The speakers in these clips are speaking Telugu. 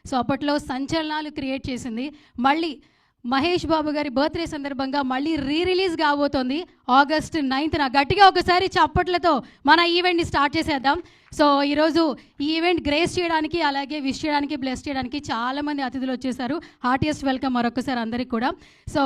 సో అప్పట్లో సంచలనాలు క్రియేట్ చేసింది. మళ్ళీ మహేష్ బాబు గారి బర్త్డే సందర్భంగా మళ్ళీ రిలీజ్ కాబోతోంది August 9th. గట్టిగా ఒకసారి చప్పట్లతో మన ఈవెంట్ని స్టార్ట్ చేసేద్దాం. సో ఈరోజు ఈ ఈవెంట్ గ్రేస్ చేయడానికి, అలాగే విష్ చేయడానికి, బ్లెస్ చేయడానికి చాలామంది అతిథులు వచ్చేసారు. హార్టియస్ట్ వెల్కమ్ మరొకసారి అందరికీ కూడా. సో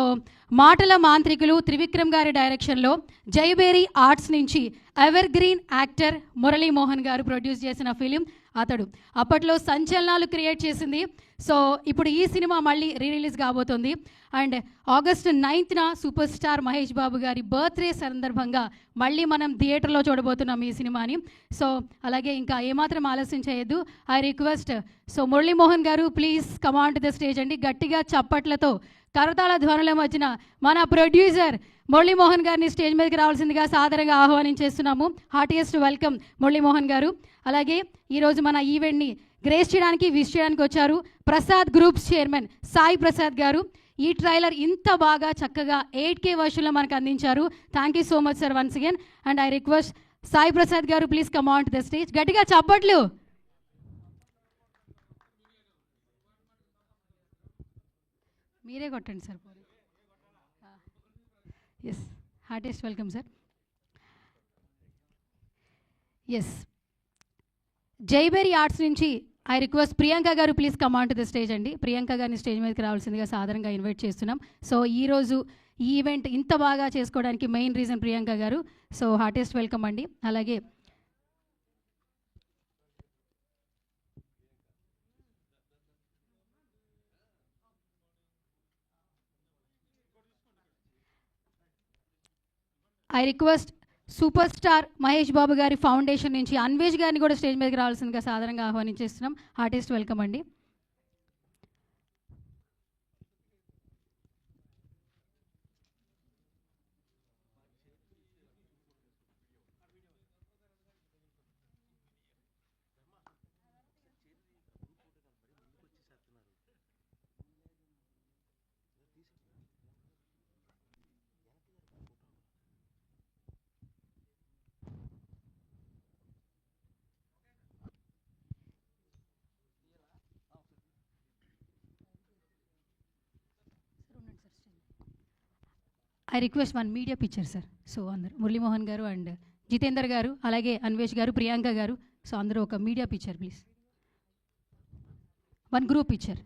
మాటల మాంత్రికులు త్రివిక్రమ్ గారి డైరెక్షన్లో జైబేరీ ఆర్ట్స్ నుంచి ఎవర్ గ్రీన్ యాక్టర్ మురళీమోహన్ గారు ప్రొడ్యూస్ చేసిన ఫిలిం అతడు అప్పట్లో సంచలనాలు క్రియేట్ చేసింది. సో ఇప్పుడు ఈ సినిమా మళ్ళీ రిలీజ్ కాబోతుంది. And August 9th super star Mahesh Babu గారి బర్త్డే సందర్భంగా మళ్ళీ మనం థియేటర్లో చూడబోతున్నాం ఈ సినిమాని. సో అలాగే ఇంకా ఏమాత్రం ఆలస్యం చేయొద్దు. ఐ రిక్వెస్ట్ మురళీమోహన్ గారు please come on to the stage అండి. గట్టిగా చప్పట్లతో కరతాళ ధ్వనుల మధ్యన మన ప్రొడ్యూసర్ మురళీమోహన్ గారిని స్టేజ్ మీదకి రావాల్సిందిగా సాదరంగా ఆహ్వానించేస్తున్నాము. హార్టియస్ట్ వెల్కమ్ మురళీమోహన్ గారు. అలాగే ఈరోజు మన ఈవెంట్ని గ్రేస్ చేయడానికి, విష్ చేయడానికి వచ్చారు ప్రసాద్ గ్రూప్స్ చైర్మన్ సాయి ప్రసాద్ గారు. ఈ ట్రైలర్ ఇంత బాగా చక్కగా 8K వర్షన్లో మనకు అందించారు. Thank you so much sir once again. And I request Sai Prasad garu please come on to the stage. గట్టిగా చప్పట్లు. మీరే కొట్టండి sir. Yes, heartiest welcome sir. Yes, జైబేరీ ఆర్ట్స్ నుంచి I request Priyanka garu please come on to the stage అండి. ప్రియాంక గారిని స్టేజ్ మీదకి రావాల్సిందిగా సాధారణంగా ఇన్వైట్ చేస్తున్నాం. సో ఈరోజు ఈ ఈవెంట్ ఇంత బాగా చేసుకోవడానికి మెయిన్ రీజన్ ప్రియాంక గారు. సో హార్టియస్ట్ వెల్కమ్ అండి. అలాగే I request super star Mahesh Babu గారి ఫౌండేషన్ నుంచి అన్వేష్ గారిని కూడా స్టేజ్ మీదకి రావాల్సిందిగా సాధారణంగా ఆహ్వానించేస్తున్నాం. హార్టియస్ట్ వెల్కమ్ అండి. I request one media picture sir. So అందరు మురళీమోహన్ గారు అండ్ జితేందర్ గారు, అలాగే అన్వేష్ గారు, ప్రియాంక గారు, సో అందరూ ఒక media picture please. One group picture.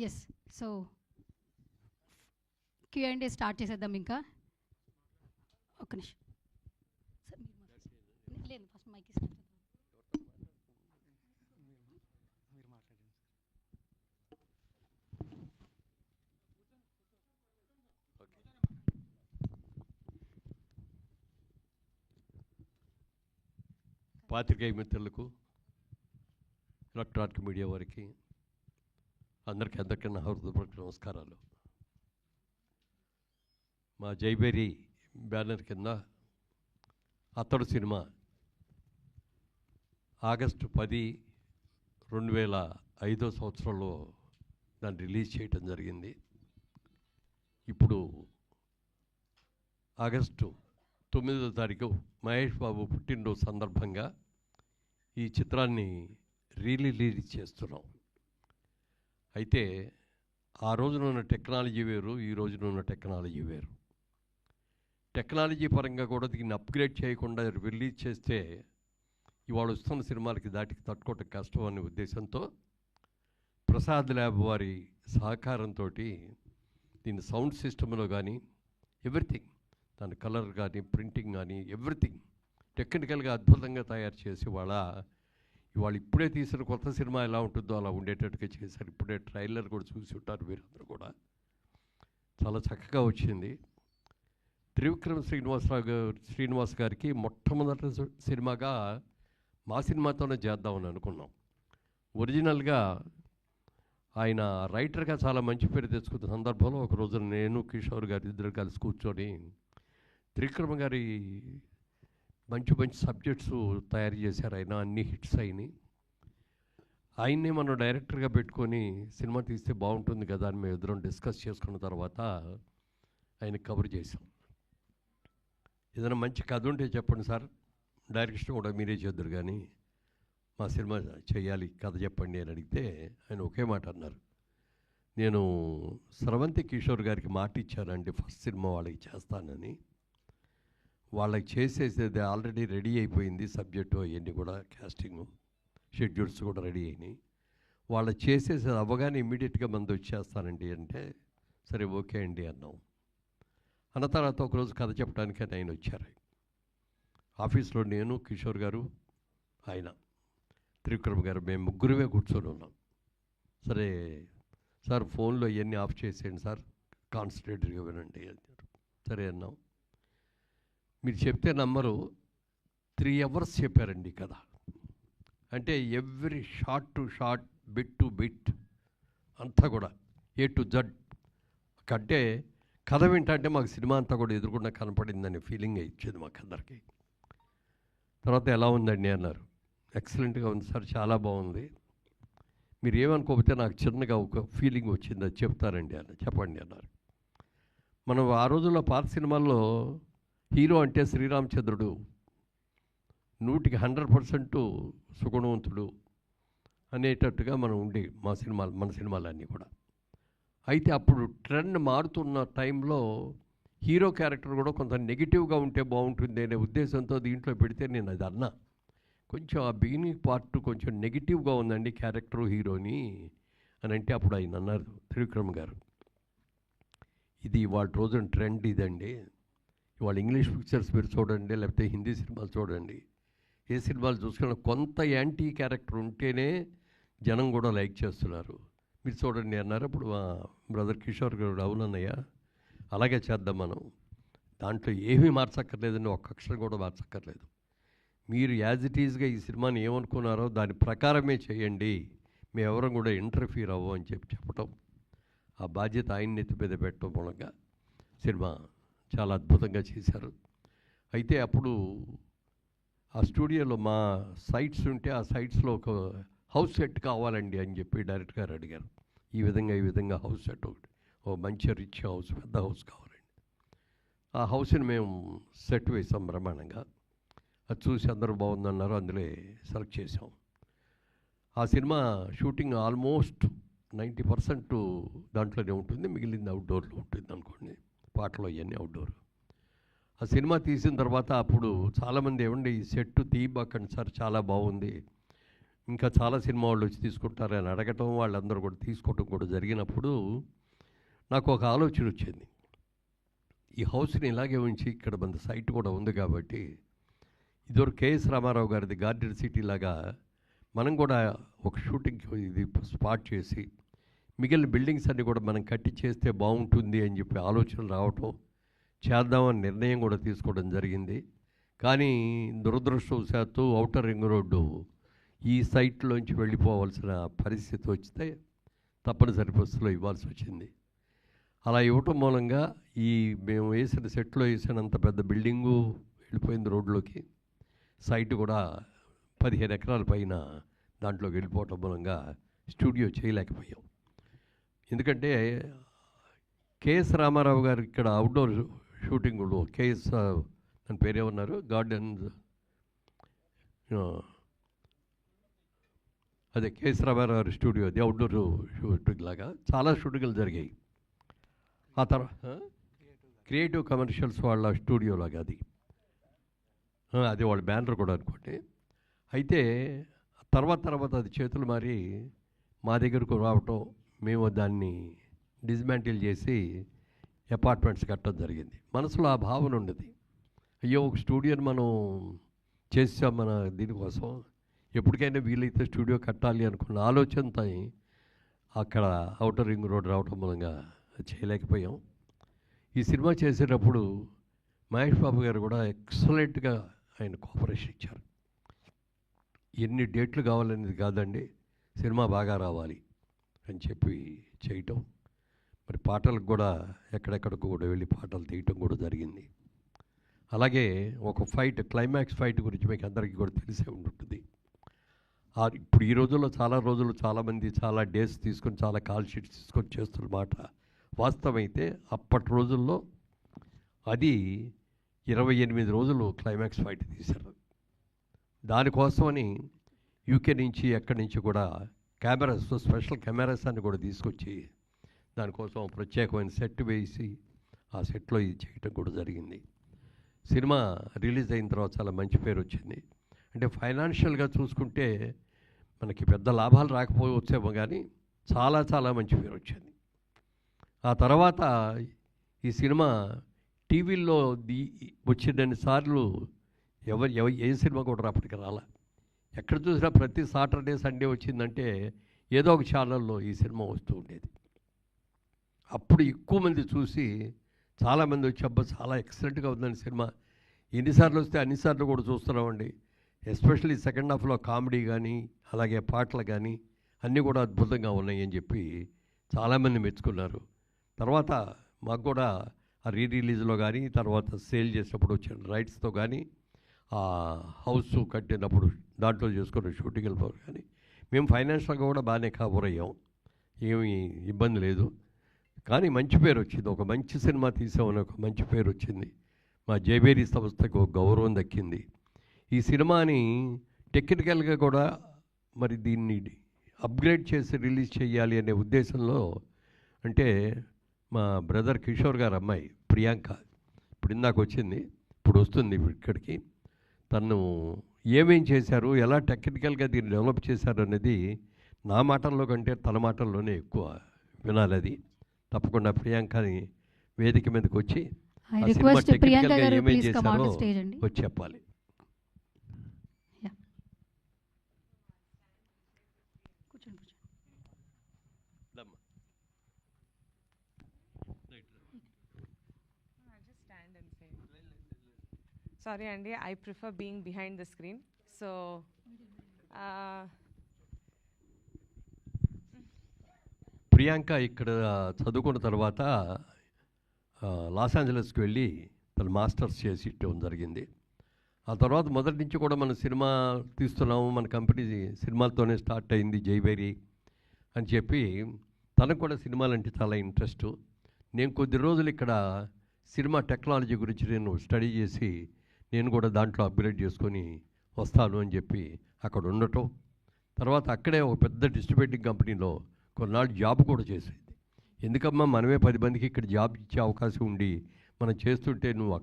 Yes, so Q&A start చేసేద్దాం. ఇంకా ఒక్క నిమిషం లేదు, ఫస్ట్ మైక్ ఇస్తాను. పాత్రికేయ మిత్రులకు, ఎలక్ట్రానిక్ మీడియా వారికి అందరికీ నా హృదయపూర్వక నమస్కారాలు. మా జైబేరి బ్యానర్ కింద అతడు సినిమా ఆగస్టు 10, 2005 సంవత్సరంలో దాన్ని రిలీజ్ చేయటం జరిగింది. ఇప్పుడు ఆగస్టు 9వ తారీఖు మహేష్ బాబు పుట్టినరోజు సందర్భంగా ఈ చిత్రాన్ని రిలీజ్ చేస్తున్నాం. అయితే ఆ రోజున ఉన్న టెక్నాలజీ వేరు, ఈ రోజున ఉన్న టెక్నాలజీ వేరు. టెక్నాలజీ పరంగా కూడా దీన్ని అప్గ్రేడ్ చేయకుండా రిలీజ్ చేస్తే ఇవాళ వస్తున్న సినిమాలకి దాటికి తట్టుకోవటం కష్టం అనే ఉద్దేశంతో ప్రసాద్ ల్యాబ్ వారి సహకారంతో దీన్ని సౌండ్ సిస్టంలో కానీ ఎవ్రీథింగ్, దాని కలర్ కానీ ప్రింటింగ్ కానీ ఎవ్రీథింగ్ టెక్నికల్గా అద్భుతంగా తయారు చేసి ఇవాళ ఇప్పుడే తీసిన కొత్త సినిమా ఎలా ఉంటుందో అలా ఉండేటట్టుగా చేశారు. ఇప్పుడే ట్రైలర్ కూడా చూసి ఉంటారు మీరందరూ కూడా. చాలా చక్కగా వచ్చింది. త్రివిక్రమ్ శ్రీనివాస్ గారికి మొట్టమొదటి సినిమాగా మా సినిమాతోనే చేద్దామని అనుకున్నాం. ఒరిజినల్గా ఆయన రైటర్గా చాలా మంచి పేరు తెచ్చుకున్న సందర్భంలో ఒక రోజు నేను కిషోర్ గారు ఇద్దరు కలిసి కూర్చొని త్రివిక్రమ్ గారి మంచి మంచి సబ్జెక్ట్స్ తయారు చేశారు. ఆయన అన్ని హిట్స్ అయినాయి. ఆయన్నే మనం డైరెక్టర్గా పెట్టుకొని సినిమా తీస్తే బాగుంటుంది కదా అని మేము ఇద్దరం డిస్కస్ చేసుకున్న తర్వాత ఆయన కవర్ చేశాం. ఏదైనా మంచి కథ ఉంటే చెప్పండి సార్, డైరెక్షన్ కూడా మీరే చేద్దరు కానీ మా సినిమా చేయాలి, కథ చెప్పండి అని అడిగితే ఆయన ఒకే మాట అన్నారు. నేను స్రవంతి కిషోర్ గారికి మాట ఇచ్చానండి ఫస్ట్ సినిమా వాళ్ళకి చేస్తానని. వాళ్ళకి చేసేసేది ఆల్రెడీ రెడీ అయిపోయింది, సబ్జెక్టు అవన్నీ కూడా క్యాస్టింగ్ షెడ్యూల్స్ కూడా రెడీ అయినాయి. వాళ్ళు చేసేసేది అవ్వగానే ఇమ్మీడియట్గా మంది వచ్చేస్తానండి అంటే సరే ఓకే అండి అన్నాం. అన్న తర్వాత ఒకరోజు కథ చెప్పడానికి ఆయన వచ్చారు. ఆఫీస్లో నేను, కిషోర్ గారు, ఆయన త్రివిక్రమ్ గారు, మేము ముగ్గురమే కూర్చొని ఉన్నాం. సరే సార్ ఫోన్లో ఇవన్నీ ఆఫ్ చేసేయండి సార్, కాన్సన్ట్రేటెడ్గా వినండి అన్నారు. సరే అన్నాం. మీరు చెప్తే నమ్మరు, 3 hours చెప్పారండి కథ. అంటే every shot to short, bit to bit అంతా కూడా A to Z. అంటే కథ వింటే మాకు సినిమా అంతా కూడా ఎదురుకుండా కనపడిందనే ఫీలింగ్ ఇచ్చేది మాకు అందరికీ. తర్వాత ఎలా ఉందండి అన్నారు. ఎక్సలెంట్గా ఉంది సార్, చాలా బాగుంది. మీరు ఏమనుకోకపోతే నాకు చిన్నగా ఒక ఫీలింగ్ వచ్చింది, అది చెప్తారండి అన్న. చెప్పండి అన్నారు. మనం ఆ రోజుల్లో పాత సినిమాల్లో హీరో అంటే శ్రీరామచంద్రుడు, 100% సుగుణవంతుడు అనేటట్టుగా మనం ఉండి మన సినిమాలన్నీ కూడా. అయితే అప్పుడు ట్రెండ్ మారుతున్న టైంలో హీరో క్యారెక్టర్ కూడా కొంత నెగిటివ్గా ఉంటే బాగుంటుంది అనే ఉద్దేశంతో దీంట్లో పెడితే నేను అది అన్నా. కొంచెం ఆ బిగినింగ్ పార్ట్ కొంచెం నెగిటివ్గా ఉందండి క్యారెక్టరు హీరోని అని అంటే అప్పుడు ఆయన అన్నారు త్రివిక్రమ్ గారు, ఇది ఇవాళ రోజున ట్రెండ్ ఇదండి. ఇవాళ ఇంగ్లీష్ పిక్చర్స్ మీరు చూడండి, లేకపోతే హిందీ సినిమాలు చూడండి, ఏ సినిమాలు చూసుకున్నా కొంత యాంటీ క్యారెక్టర్ ఉంటేనే జనం కూడా లైక్ చేస్తున్నారు. మీరు చూడండి అన్నారు. అప్పుడు మా బ్రదర్ కిషోర్ గారు అవునన్నయ్య అలాగే చేద్దాం, మనం దాంట్లో ఏమీ మార్చక్కర్లేదండి, ఒక్క అక్షరం కూడా మార్చక్కర్లేదు, మీరు యాజ్ ఇట్ ఈజ్గా ఈ సినిమాని ఏమనుకున్నారో దాని ప్రకారమే చేయండి, మేము ఎవరం కూడా ఇంటర్ఫీర్ అవ్వం అని చెప్పటం, ఆ బాధ్యత ఆయన నెత్తి మీద పెట్టడం మూలంగా సినిమా చాలా అద్భుతంగా చేశారు. అయితే అప్పుడు ఆ స్టూడియోలో మా సైట్స్ ఉంటే ఆ సైట్స్లో ఒక హౌస్ సెట్ కావాలండి అని చెప్పి డైరెక్టర్ గారు అడిగారు. ఈ విధంగా హౌస్ సెట్ ఒకటి, ఓ మంచి రిచ్ హౌస్, పెద్ద హౌస్ కావాలండి. ఆ హౌస్ని మేము సెట్ వేసాం బ్రహ్మాండంగా. అది చూసి అందరూ బాగుందన్నారు, అందులో సెలెక్ట్ చేసాం. ఆ సినిమా షూటింగ్ ఆల్మోస్ట్ 90% దాంట్లోనే ఉంటుంది, మిగిలింది అవుట్డోర్లో ఉంటుంది అనుకోండి, పాటలు అవన్నీ అవుట్డోర్. ఆ సినిమా తీసిన తర్వాత అప్పుడు చాలామంది ఏమండి ఈ సెట్ తీయబాకండి సార్, చాలా బాగుంది, ఇంకా చాలా సినిమా వాళ్ళు వచ్చి తీసుకుంటారు అని అడగటం, వాళ్ళందరూ కూడా తీసుకోవటం కూడా జరిగినప్పుడు నాకు ఒక ఆలోచన వచ్చింది. ఈ హౌస్ని ఇలాగే ఉంచి ఇక్కడ మన సైట్ కూడా ఉంది కాబట్టి ఇదివరకు కేఎస్ రామారావు గారిది గార్డెన్ సిటీ లాగా మనం కూడా ఒక షూటింగ్ ఇది స్పాట్ చేసి మిగిలిన బిల్డింగ్స్ అన్నీ కూడా మనం కట్టి చేస్తే బాగుంటుంది అని చెప్పి ఆలోచనలు రావటం, చేద్దామని నిర్ణయం కూడా తీసుకోవడం జరిగింది. కానీ దురదృష్టవశాత్తు ఔటర్ రింగ్ రోడ్డు ఈ సైట్లోంచి వెళ్ళిపోవాల్సిన పరిస్థితి వస్తే తప్పనిసరి పరిస్థితిలో ఇవ్వాల్సి వచ్చింది. అలా ఇవ్వటం మూలంగా మేము వేసిన సెట్లో వేసినంత పెద్ద బిల్డింగు వెళ్ళిపోయింది రోడ్లోకి. సైట్ కూడా 15 ఎకరాల పైన దాంట్లోకి వెళ్ళిపోవటం మూలంగా స్టూడియో చేయలేకపోయాం. ఎందుకంటే కేఎస్ రామారావు గారు ఇక్కడ అవుట్డోర్ షూటింగ్లో కేఎస్ దాని పేరేమన్నారు గార్డెన్స్ అదే కేఎస్ రామారావు గారి స్టూడియో అది అవుట్డోర్ షూటింగ్ లాగా చాలా షూటింగ్లు జరిగాయి. ఆ తర్వాత క్రియేటివ్ కమర్షియల్స్ వాళ్ళ స్టూడియో లాగా అది వాళ్ళ బ్యానర్ కూడా అనుకోండి. అయితే తర్వాత అది చేతులు మారి మా దగ్గరకు రావటం, మేము దాన్ని డిస్మాంటిల్ చేసి అపార్ట్మెంట్స్ కట్టడం జరిగింది. మనసులో ఆ భావన ఉండేది, అయ్యో ఒక స్టూడియోని మనం చేసాం మన దీనికోసం, ఎప్పటికైనా వీలైతే స్టూడియో కట్టాలి అనుకున్న ఆలోచనతో అక్కడ ఔటర్ రింగ్ రోడ్ రావటం మూలంగా చేయలేకపోయాం. ఈ సినిమా చేసేటప్పుడు మహేష్ బాబు గారు కూడా ఎక్సలెంట్గా ఆయన కోఆపరేషన్ ఇచ్చారు. ఎన్ని డేట్లు కావాలనేది కాదండి, సినిమా బాగా రావాలి అని చెప్పి చేయటం. మరి పాటలకు కూడా ఎక్కడెక్కడికి కూడా వెళ్ళి పాటలు తీయటం కూడా జరిగింది. అలాగే ఒక ఫైట్, క్లైమాక్స్ ఫైట్ గురించి మీకు అందరికీ కూడా తెలిసే ఉంటుంది. ఇప్పుడు ఈ రోజుల్లో చాలామంది చాలా డేస్ తీసుకొని చాలా కాల్ షీట్స్ తీసుకొని చేస్తున్న మాట వాస్తవమైతే అప్పటి రోజుల్లో అది 28 రోజులు క్లైమాక్స్ ఫైట్ తీశారు. దానికోసమని యూకే నుంచి ఎక్కడి నుంచి కూడా కెమెరాస్, స్పెషల్ కెమెరాస్ అని కూడా తీసుకొచ్చి దానికోసం ప్రత్యేకమైన సెట్ వేసి ఆ సెట్లో ఇది చేయటం కూడా జరిగింది. సినిమా రిలీజ్ అయిన తర్వాత చాలా మంచి పేరు వచ్చింది. అంటే ఫైనాన్షియల్గా చూసుకుంటే మనకి పెద్ద లాభాలు రాకపోవచ్చేమో కానీ చాలా మంచి పేరు వచ్చింది. ఆ తర్వాత ఈ సినిమా టీవీల్లో వచ్చినన్ని సార్లు ఏ సినిమా కూడా అప్పటికి రాలా. ఎక్కడ చూసినా ప్రతి సాటర్డే సండే వచ్చిందంటే ఏదో ఒక ఛానల్లో ఈ సినిమా వస్తూ ఉండేది. అప్పుడు ఎక్కువ మంది చూసి చాలామంది వచ్చి అబ్బా చాలా ఎక్సలెంట్గా ఉందని సినిమా, ఎన్నిసార్లు వస్తే అన్నిసార్లు కూడా చూస్తున్నామండి. ఎస్పెషల్లీ సెకండ్ హాఫ్లో కామెడీ కానీ అలాగే పాటలు కానీ అన్నీ కూడా అద్భుతంగా ఉన్నాయి అని చెప్పి చాలామంది మెచ్చుకున్నారు. తర్వాత మాకు కూడా ఆ రిలీజ్లో కానీ తర్వాత సేల్ చేసినప్పుడు వచ్చిన రైట్స్తో కానీ ఆ హౌస్ కట్టినప్పుడు దాంట్లో చేసుకున్న షూటింగ్ వెళ్ళిపోరు కానీ మేము ఫైనాన్షియల్గా కూడా బాగానే కవర్ అయ్యాం, ఏమీ ఇబ్బంది లేదు. కానీ మంచి పేరు వచ్చింది, ఒక మంచి సినిమా తీసామని ఒక మంచి పేరు వచ్చింది. మా జైబేరీ సంస్థకు ఒక గౌరవం దక్కింది. ఈ సినిమాని టెక్నికల్గా కూడా మరి దీన్ని అప్గ్రేడ్ చేసి రిలీజ్ చేయాలి అనే ఉద్దేశంలో, అంటే మా బ్రదర్ కిషోర్ గారు అమ్మాయి ప్రియాంక ఇప్పుడు ఇందాక వచ్చింది, ఇప్పుడు వస్తుంది ఇక్కడికి, తను ఏమేం చేశారు, ఎలా టెక్నికల్గా దీన్ని డెవలప్ చేశారు అనేది నా మాటల్లో కంటే తన మాటల్లోనే ఎక్కువ వినాలి. అది తప్పకుండా ప్రియాంకని వేదిక మీదకి వచ్చి ఏమేం చేశారో వచ్చి చెప్పాలి. Sorry Andy, I prefer being behind the screen. So Priyanka ఇక్కడ చదువుకున్న తర్వాత లాస్ ఏంజలస్కి వెళ్ళి తను మాస్టర్స్ చేసి ఇవ్వడం జరిగింది. ఆ తర్వాత మొదటి నుంచి కూడా మన సినిమా తీస్తున్నాము, మన కంపెనీ సినిమాలతోనే స్టార్ట్ అయింది జైబేరీ అని చెప్పి తనకు కూడా సినిమాలంటే చాలా ఇంట్రెస్ట్. నేను కొద్ది రోజులు ఇక్కడ సినిమా టెక్నాలజీ గురించి నేను స్టడీ చేసి నేను కూడా దాంట్లో అప్గ్రేడ్ చేసుకొని వస్తాను అని చెప్పి అక్కడ ఉండటం. తర్వాత అక్కడే ఒక పెద్ద డిస్ట్రిబ్యూటింగ్ కంపెనీలో కొన్నాళ్ళు జాబ్ కూడా చేసేది. ఎందుకమ్మా మనమే 10 మందికి ఇక్కడ జాబ్ ఇచ్చే అవకాశం ఉండి మనం చేస్తుంటే నువ్వు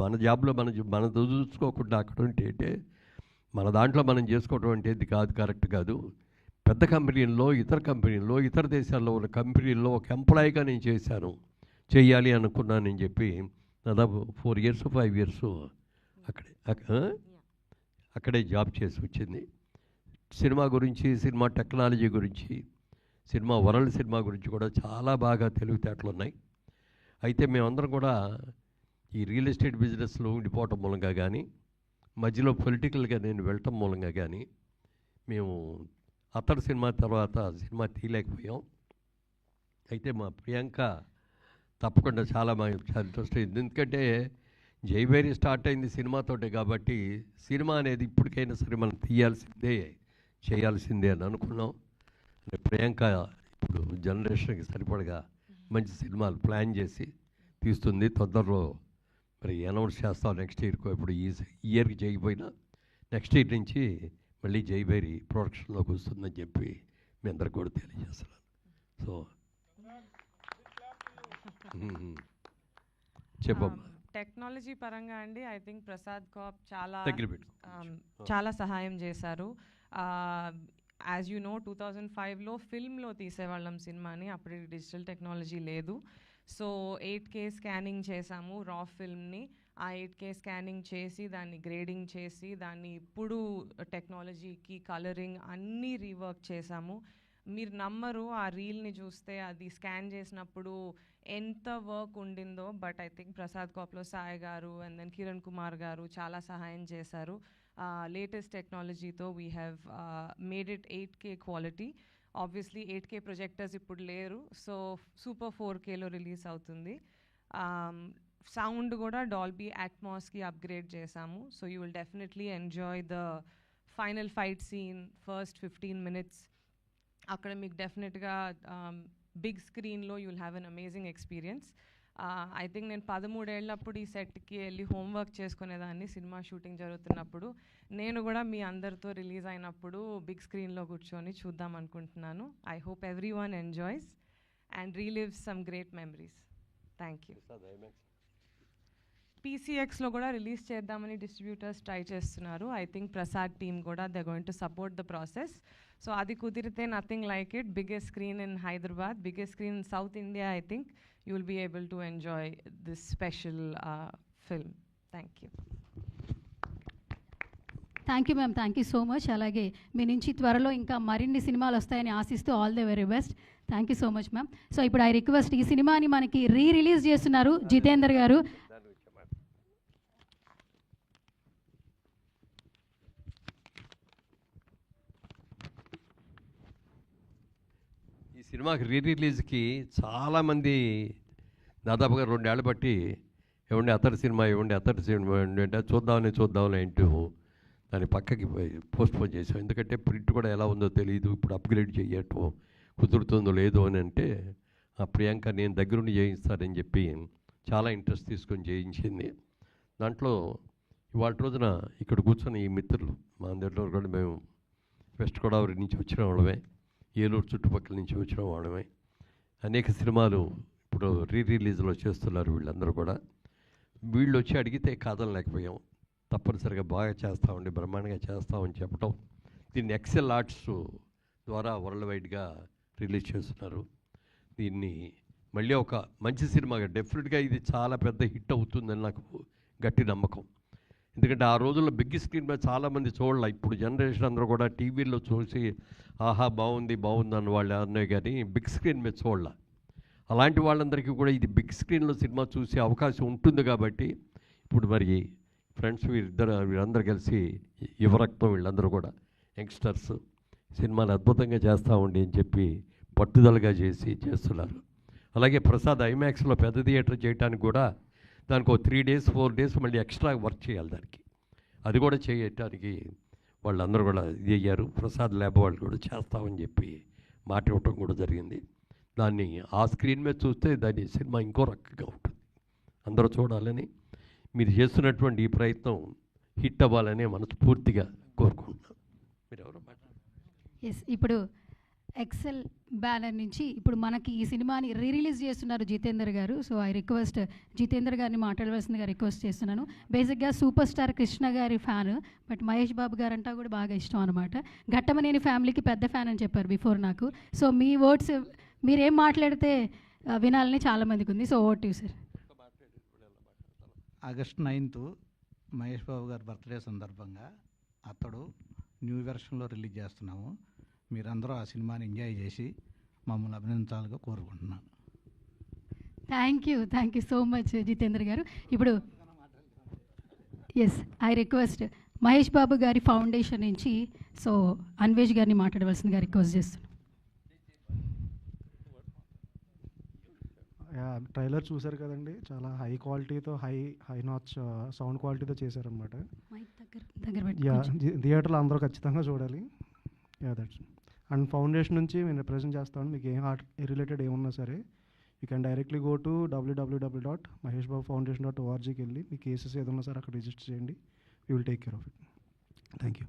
మన జాబ్లో మన చూసుకోకుండా అక్కడ ఉంటే మన దాంట్లో మనం చేసుకోవటం అంటే ఇది కాదు, కరెక్ట్ కాదు. పెద్ద కంపెనీల్లో, ఇతర దేశాల్లో ఉన్న కంపెనీల్లో ఒక ఎంప్లాయీగా నేను చేశాను, చెయ్యాలి అనుకున్నానని చెప్పి దాదాపు 4 years 5 years అక్కడే జాబ్ చేసి వచ్చింది. సినిమా గురించి, సినిమా టెక్నాలజీ గురించి, సినిమా వరల్డ్ సినిమా గురించి కూడా చాలా బాగా తెలివితేటలు ఉన్నాయి. అయితే మేమందరం కూడా ఈ రియల్ ఎస్టేట్ బిజినెస్లో ఉండిపోవటం మూలంగా కానీ మధ్యలో పొలిటికల్గా నేను వెళ్ళటం మూలంగా కానీ మేము అతడు సినిమా తర్వాత సినిమా తీయలేకపోయాం. అయితే మా ప్రియాంక తప్పకుండా చాలా ఇంట్రెస్ట్ అయింది. ఎందుకంటే జైవేరి స్టార్ట్ అయింది సినిమాతోటే కాబట్టి సినిమా అనేది ఇప్పటికైనా సరే మనం తీయాల్సిందే, చేయాల్సిందే అని అనుకున్నాం. ప్రియాంక ఇప్పుడు జనరేషన్కి సరిపడగా మంచి సినిమాలు ప్లాన్ చేసి తీస్తుంది. తొందరలో మరి అనౌన్స్ చేస్తాం నెక్స్ట్ ఇయర్కో. ఇప్పుడు ఈ ఇయర్కి చేయకపోయినా నెక్స్ట్ ఇయర్ నుంచి మళ్ళీ జైవేరి ప్రొడక్షన్లోకి వస్తుందని చెప్పి మీ అందరికి కూడా తెలియజేస్తున్నాను. సో చెప్పమ్మా. టెక్నాలజీ పరంగా అండి ఐ థింక్ ప్రసాద్ కాప్ చాలా సహాయం చేశారు. యాజ్ యూ నో 2005లో ఫిల్మ్లో తీసేవాళ్ళం సినిమాని, అప్పుడు డిజిటల్ టెక్నాలజీ లేదు. సో 8K స్కానింగ్ చేసాము రా ఫిల్మ్ని. ఆ 8K స్కానింగ్ చేసి దాన్ని గ్రేడింగ్ చేసి దాన్ని ఇప్పుడు టెక్నాలజీకి కలరింగ్ అన్నీ రీవర్క్ చేసాము. మీరు నమ్మరు, ఆ రీల్ని చూస్తే అది స్కాన్ చేసినప్పుడు ఎంత వర్క్ ఉండిందో. బట్ ఐ థింక్ ప్రసాద్ కాప్లో సాయి గారు అండ్ దెన్ కిరణ్ కుమార్ గారు చాలా సహాయం చేశారు. లేటెస్ట్ టెక్నాలజీతో we have made it 8K quality. Obviously 8K projectors ఇప్పుడు లేరు, సో సూపర్ 4Kలో రిలీజ్ అవుతుంది. సౌండ్ కూడా డాల్బీ అట్మాస్కి అప్గ్రేడ్ చేసాము. So you will definitely enjoy the final fight scene first 15 minutes. అక్కడ మీకు డెఫినెట్గా బిగ్ స్క్రీన్లో you will have an amazing experience. I think నేను 13 ఏళ్ళప్పుడు ఈ సెట్కి వెళ్ళి హోంవర్క్ చేసుకునేదాన్ని సినిమా షూటింగ్ జరుగుతున్నప్పుడు. నేను కూడా మీ అందరితో రిలీజ్ అయినప్పుడు బిగ్ స్క్రీన్లో కూర్చొని చూద్దాం అనుకుంటున్నాను. I hope everyone enjoys and relives some great memories. Thank you. PCXలో కూడా రిలీజ్ చేద్దామని డిస్ట్రిబ్యూటర్స్ ట్రై చేస్తున్నారు. ఐ థింక్ ప్రసాద్ టీమ్ కూడా they going to support the process. So అది కుదిరితే nothing like it. Biggest screen in Hyderabad, biggest screen in south India. I think you will be able to enjoy this special film. Thank you. Thank you ma'am, thank you so much. అలాగే మీ నుంచి త్వరలో ఇంకా మరిన్ని సినిమాలు వస్తాయని ఆశిస్తూ all the very best. Thank you so much ma'am. So ఇప్పుడు ఐ రిక్వెస్ట్, ఈ సినిమాని మనకి రిలీజ్ చేస్తున్నారు జితేందర్ గారు. ఈ సినిమాకి రిలీజ్కి చాలామంది దాదాపుగా 2 ఏళ్ళు బట్టి ఇవ్వండి అతడి సినిమా అంటే చూద్దామని అంటూ దాన్ని పక్కకి పోస్ట్పోన్ చేసాం. ఎందుకంటే ప్రింట్ కూడా ఎలా ఉందో తెలియదు, ఇప్పుడు అప్గ్రేడ్ చేయటం కుదురుతుందో లేదో అని అంటే ఆ ప్రియాంక నేను దగ్గరుండి చేయిస్తానని చెప్పి చాలా ఇంట్రెస్ట్ తీసుకొని చేయించింది. దాంట్లో ఇవాళ రోజున ఇక్కడ కూర్చొని ఈ మిత్రులు మా అందరిలో కూడా మేము వెస్ట్ గోదావరి నుంచి వచ్చిన వాళ్ళమే, ఏలూరు చుట్టుపక్కల నుంచి వచ్చిన వాళ్ళమే. అనేక సినిమాలు ఇప్పుడు రిలీజ్లో చేస్తున్నారు వీళ్ళందరూ కూడా. వీళ్ళు వచ్చి అడిగితే కాదనలేకపోయాం. తప్పనిసరిగా బాగా చేస్తామండి, బ్రహ్మాండంగా చేస్తామని చెప్పడం. దీన్ని ఎక్సెల్ ఆర్ట్స్ ద్వారా వరల్డ్ వైడ్గా రిలీజ్ చేస్తున్నారు. దీన్ని మళ్ళీ ఒక మంచి సినిమాగా డెఫినెట్గా ఇది చాలా పెద్ద హిట్ అవుతుందని నాకు గట్టి నమ్మకం. ఎందుకంటే ఆ రోజుల్లో బిగ్ స్క్రీన్ మీద చాలామంది చూడాల. ఇప్పుడు జనరేషన్ అందరూ కూడా టీవీలో చూసి ఆహా బాగుంది అన్న వాళ్ళు అన్నాయి, కానీ బిగ్ స్క్రీన్ మీద చూడాల. అలాంటి వాళ్ళందరికీ కూడా ఇది బిగ్ స్క్రీన్లో సినిమా చూసే అవకాశం ఉంటుంది. కాబట్టి ఇప్పుడు మరి ఫ్రెండ్స్ వీళ్ళందరూ కలిసి యువరక్తం వీళ్ళందరూ కూడా యంగ్స్టర్స్ సినిమాని అద్భుతంగా చేస్తామండి అని చెప్పి పట్టుదలగా చేస్తున్నారు. అలాగే ప్రసాద్ ఐమాక్స్లో పెద్ద థియేటర్ చేయడానికి కూడా దానికి 3 days 4 days మళ్ళీ ఎక్స్ట్రా వర్క్ చేయాలి దానికి. అది కూడా చేయటానికి వాళ్ళందరూ కూడా ఇది అయ్యారు. ప్రసాద్ ల్యాబ్ వాళ్ళు కూడా చేస్తామని చెప్పి మాట ఇవ్వటం కూడా జరిగింది. దాన్ని ఆ స్క్రీన్ మీద చూస్తే దాని సినిమా ఇంకో రకంగా ఉంటుంది. అందరూ చూడాలని మీరు చేస్తున్నటువంటి ఈ ప్రయత్నం హిట్ అవ్వాలని మనస్ఫూర్తిగా కోరుకుంటున్నాను. మీరు ఎవరు ఎస్, ఇప్పుడు ఎక్సెల్ బ్యానర్ నుంచి ఇప్పుడు మనకి ఈ సినిమాని రిలీజ్ చేస్తున్నారు జితేందర్ గారు. సో ఐ రిక్వెస్ట్ జితేందర్ గారిని మాట్లాడవలసిందిగా రిక్వెస్ట్ చేస్తున్నాను. బేసిక్గా సూపర్ స్టార్ కృష్ణ గారి ఫ్యాన్, బట్ మహేష్ బాబు గారు అంటా కూడా బాగా ఇష్టం అనమాట. ఘట్టమనేని ఫ్యామిలీకి పెద్ద ఫ్యాన్ అని చెప్పారు బిఫోర్ నాకు. సో మీ వర్డ్స్ మీరేం మాట్లాడితే వినాలని చాలామందికి ఉంది. So over to you sir. August 9th Mahesh Babu గారి బర్త్డే సందర్భంగా అతడు న్యూ వెర్షన్లో రిలీజ్ చేస్తున్నాము. మీరందరూ ఆ సినిమాని ఎంజాయ్ చేసి మమ్మల్ని అభినందించాలని కోరుకుంటున్నాను. Thank you so much Jitender garu. ఇప్పుడు yes, I request Mahesh Babu గారి ఫౌండేషన్ నుంచి సో అన్వేష్ గారిని మాట్లాడవలసిందిగా రిక్వెస్ట్ చేస్తున్నాను. ట్రైలర్ చూశారు కదండి, చాలా హై క్వాలిటీతో హై నాచ్ సౌండ్ క్వాలిటీతో చేశారనమాట. థియేటర్లో అందరూ ఖచ్చితంగా చూడాలి. దట్స్ అండ్ ఫౌండేషన్ నుంచి నేను రిప్రజెంట్ చేస్తాను. మీకు ఏం ఆర్ట్ రిలేటెడ్ ఏమున్నా సరే you can directly go to www.maheshbabufoundation.orgకి వెళ్ళి మీ కేసెస్ ఏదన్నా సరే అక్కడ రిజిస్టర్ చేయండి. We will take care of it. Thank you.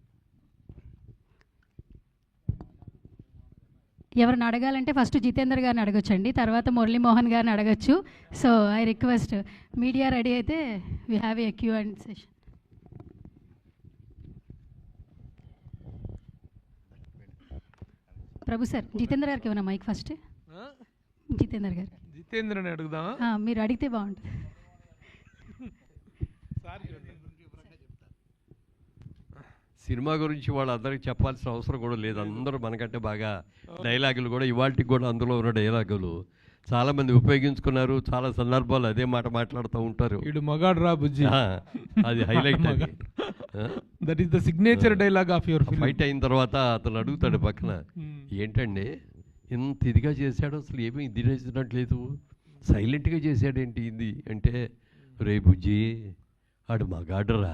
ఎవరిని అడగాలంటే ఫస్ట్ జితేందర్ గారిని అడగొచ్చండి, తర్వాత మురళీమోహన్ గారిని అడగచ్చు. So I request media ready అయితే we have a Q and session. Prabhu sir, Jitender గారికి ఏమన్నా మైక్ ఫస్ట్. జితేందర్ గారు, జితేంద్రని అడుగుదామా? మీరు అడిగితే బాగుంటుంది. సినిమా గురించి వాళ్ళందరికీ చెప్పాల్సిన అవసరం కూడా లేదు. అందరూ మనకంటే బాగా డైలాగులు కూడా ఇవాళకి కూడా అందులో ఉన్న డైలాగులు చాలామంది ఉపయోగించుకున్నారు. చాలా సందర్భాలు అదే మాట మాట్లాడుతూ ఉంటారు. ఇడు మగాడు రా బుజ్జి, అది highlight. That is the signature dialogue of your fight అయిన తర్వాత అతను అడుగుతాడు పక్కన, ఏంటండి ఇంత ఇదిగా చేశాడు, అసలు ఏమీ ఇది చేసినట్లేదు, సైలెంట్గా చేశాడేంటి ఇది అంటే, రే బుజ్జి ఆడు మగాడురా.